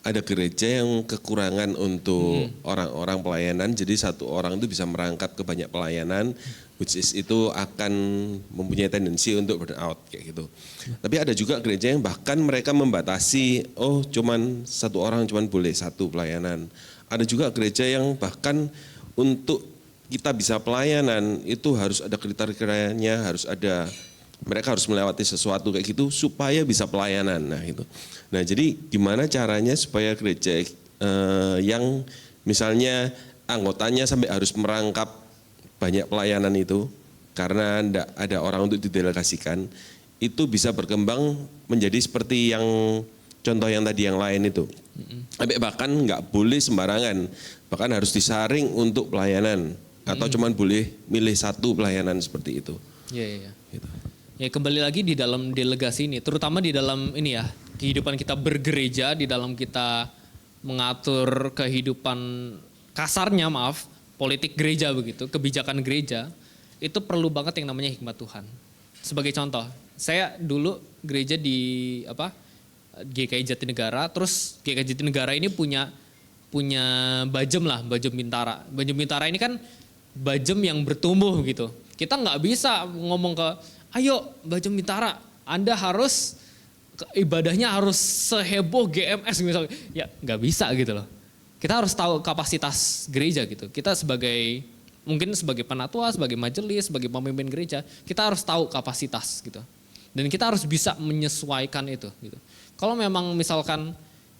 ada gereja yang kekurangan untuk orang-orang pelayanan, jadi satu orang itu bisa merangkap ke banyak pelayanan, which is itu akan mempunyai tendensi untuk burnout kayak gitu. Tapi ada juga gereja yang bahkan mereka membatasi, cuman satu orang cuman boleh satu pelayanan. Ada juga gereja yang bahkan untuk kita bisa pelayanan itu harus ada kriterianya, mereka harus melewati sesuatu kayak gitu supaya bisa pelayanan. Nah itu. Nah jadi gimana caranya supaya gereja yang misalnya anggotanya sampai harus merangkap banyak pelayanan itu karena tidak ada orang untuk didelegasikan, itu bisa berkembang menjadi seperti yang contoh yang tadi yang lain itu. Bahkan nggak boleh sembarangan, bahkan harus disaring untuk pelayanan atau cuman boleh milih satu pelayanan seperti itu. Iya. Gitu. Ya kembali lagi di dalam delegasi ini, terutama di dalam ini ya, kehidupan kita bergereja, di dalam kita mengatur kehidupan kasarnya, politik gereja begitu, kebijakan gereja, itu perlu banget yang namanya hikmat Tuhan. Sebagai contoh, saya dulu gereja di GKI Jatinegara, terus GKI Jatinegara ini punya Bajem Bintara. Bajem Bintara ini kan Bajem yang bertumbuh gitu. Kita nggak bisa ngomong ke, ayo Bajem Bintara, Anda harus ibadahnya harus seheboh GMS misalnya. Ya nggak bisa gitu loh. Kita harus tahu kapasitas gereja gitu. Kita mungkin sebagai penatua, sebagai majelis, sebagai pemimpin gereja, kita harus tahu kapasitas gitu. Dan kita harus bisa menyesuaikan itu gitu. Kalau memang misalkan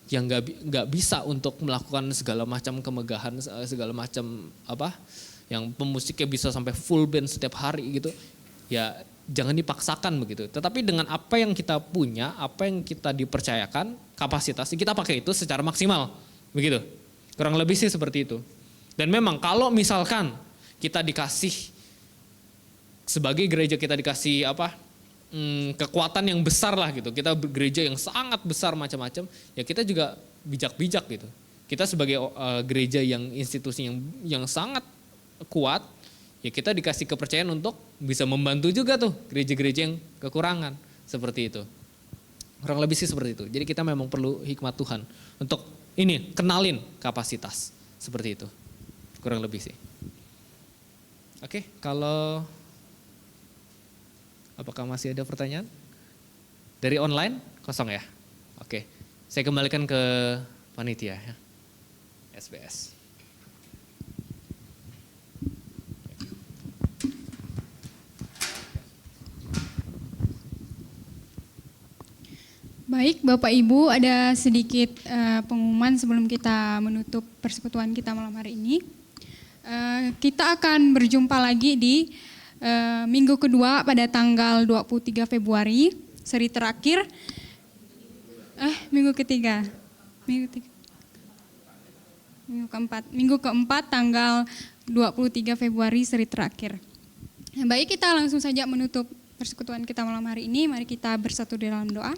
yang nggak bisa untuk melakukan segala macam kemegahan, segala macam yang pemusiknya bisa sampai full band setiap hari gitu, ya jangan dipaksakan begitu. Tetapi dengan apa yang kita punya, apa yang kita dipercayakan, kapasitasnya kita pakai itu secara maksimal begitu. Kurang lebih sih seperti itu. Dan memang kalau misalkan kita dikasih sebagai gereja, kita dikasih kekuatan yang besar lah gitu. Kita gereja yang sangat besar macam-macam, ya kita juga bijak-bijak gitu. Kita sebagai gereja yang institusi yang sangat kuat, ya kita dikasih kepercayaan untuk bisa membantu juga tuh gereja-gereja yang kekurangan seperti itu. Kurang lebih sih seperti itu. Jadi kita memang perlu hikmat Tuhan untuk kenalin kapasitas seperti itu. Kurang lebih sih. Oke, apakah masih ada pertanyaan? Dari online? Kosong ya? Oke, saya kembalikan ke panitia ya. SBS. Baik, Bapak Ibu, ada sedikit pengumuman sebelum kita menutup persekutuan kita malam hari ini. Kita akan berjumpa lagi di minggu kedua pada tanggal 23 Februari, seri terakhir. Minggu keempat tanggal 23 Februari, seri terakhir. Baik, kita langsung saja menutup persekutuan kita malam hari ini. Mari kita bersatu di dalam doa.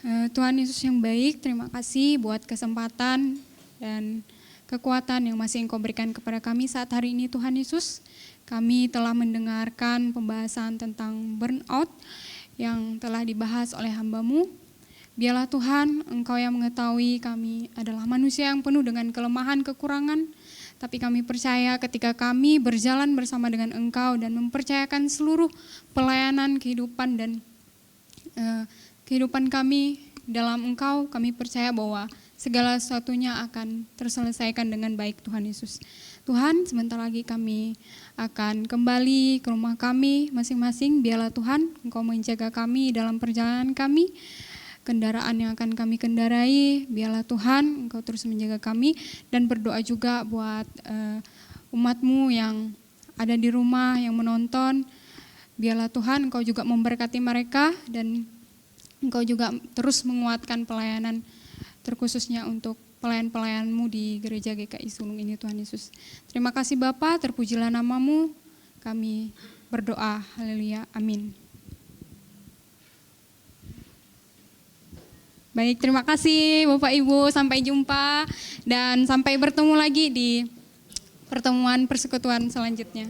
Tuhan Yesus yang baik, terima kasih buat kesempatan dan kekuatan yang masih Engkau berikan kepada kami saat hari ini, Tuhan Yesus. Kami telah mendengarkan pembahasan tentang burnout yang telah dibahas oleh hamba-Mu. Biarlah Tuhan, Engkau yang mengetahui kami adalah manusia yang penuh dengan kelemahan, kekurangan, tapi kami percaya ketika kami berjalan bersama dengan Engkau dan mempercayakan seluruh pelayanan kehidupan dan kehidupan kami dalam Engkau, kami percaya bahwa segala sesuatunya akan terselesaikan dengan baik, Tuhan Yesus. Tuhan, sebentar lagi kami akan kembali ke rumah kami masing-masing. Biarlah Tuhan, Engkau menjaga kami dalam perjalanan kami, kendaraan yang akan kami kendarai. Biarlah Tuhan, Engkau terus menjaga kami, dan berdoa juga buat umat-Mu yang ada di rumah, yang menonton. Biarlah Tuhan, Engkau juga memberkati mereka, dan Engkau juga terus menguatkan pelayanan, terkhususnya untuk pelayan-pelayan-Mu di Gereja GKI Sulung ini, Tuhan Yesus. Terima kasih Bapa, terpujilah nama-Mu. Kami berdoa, haleluya, amin. Baik, terima kasih Bapak Ibu, sampai jumpa dan sampai bertemu lagi di pertemuan persekutuan selanjutnya.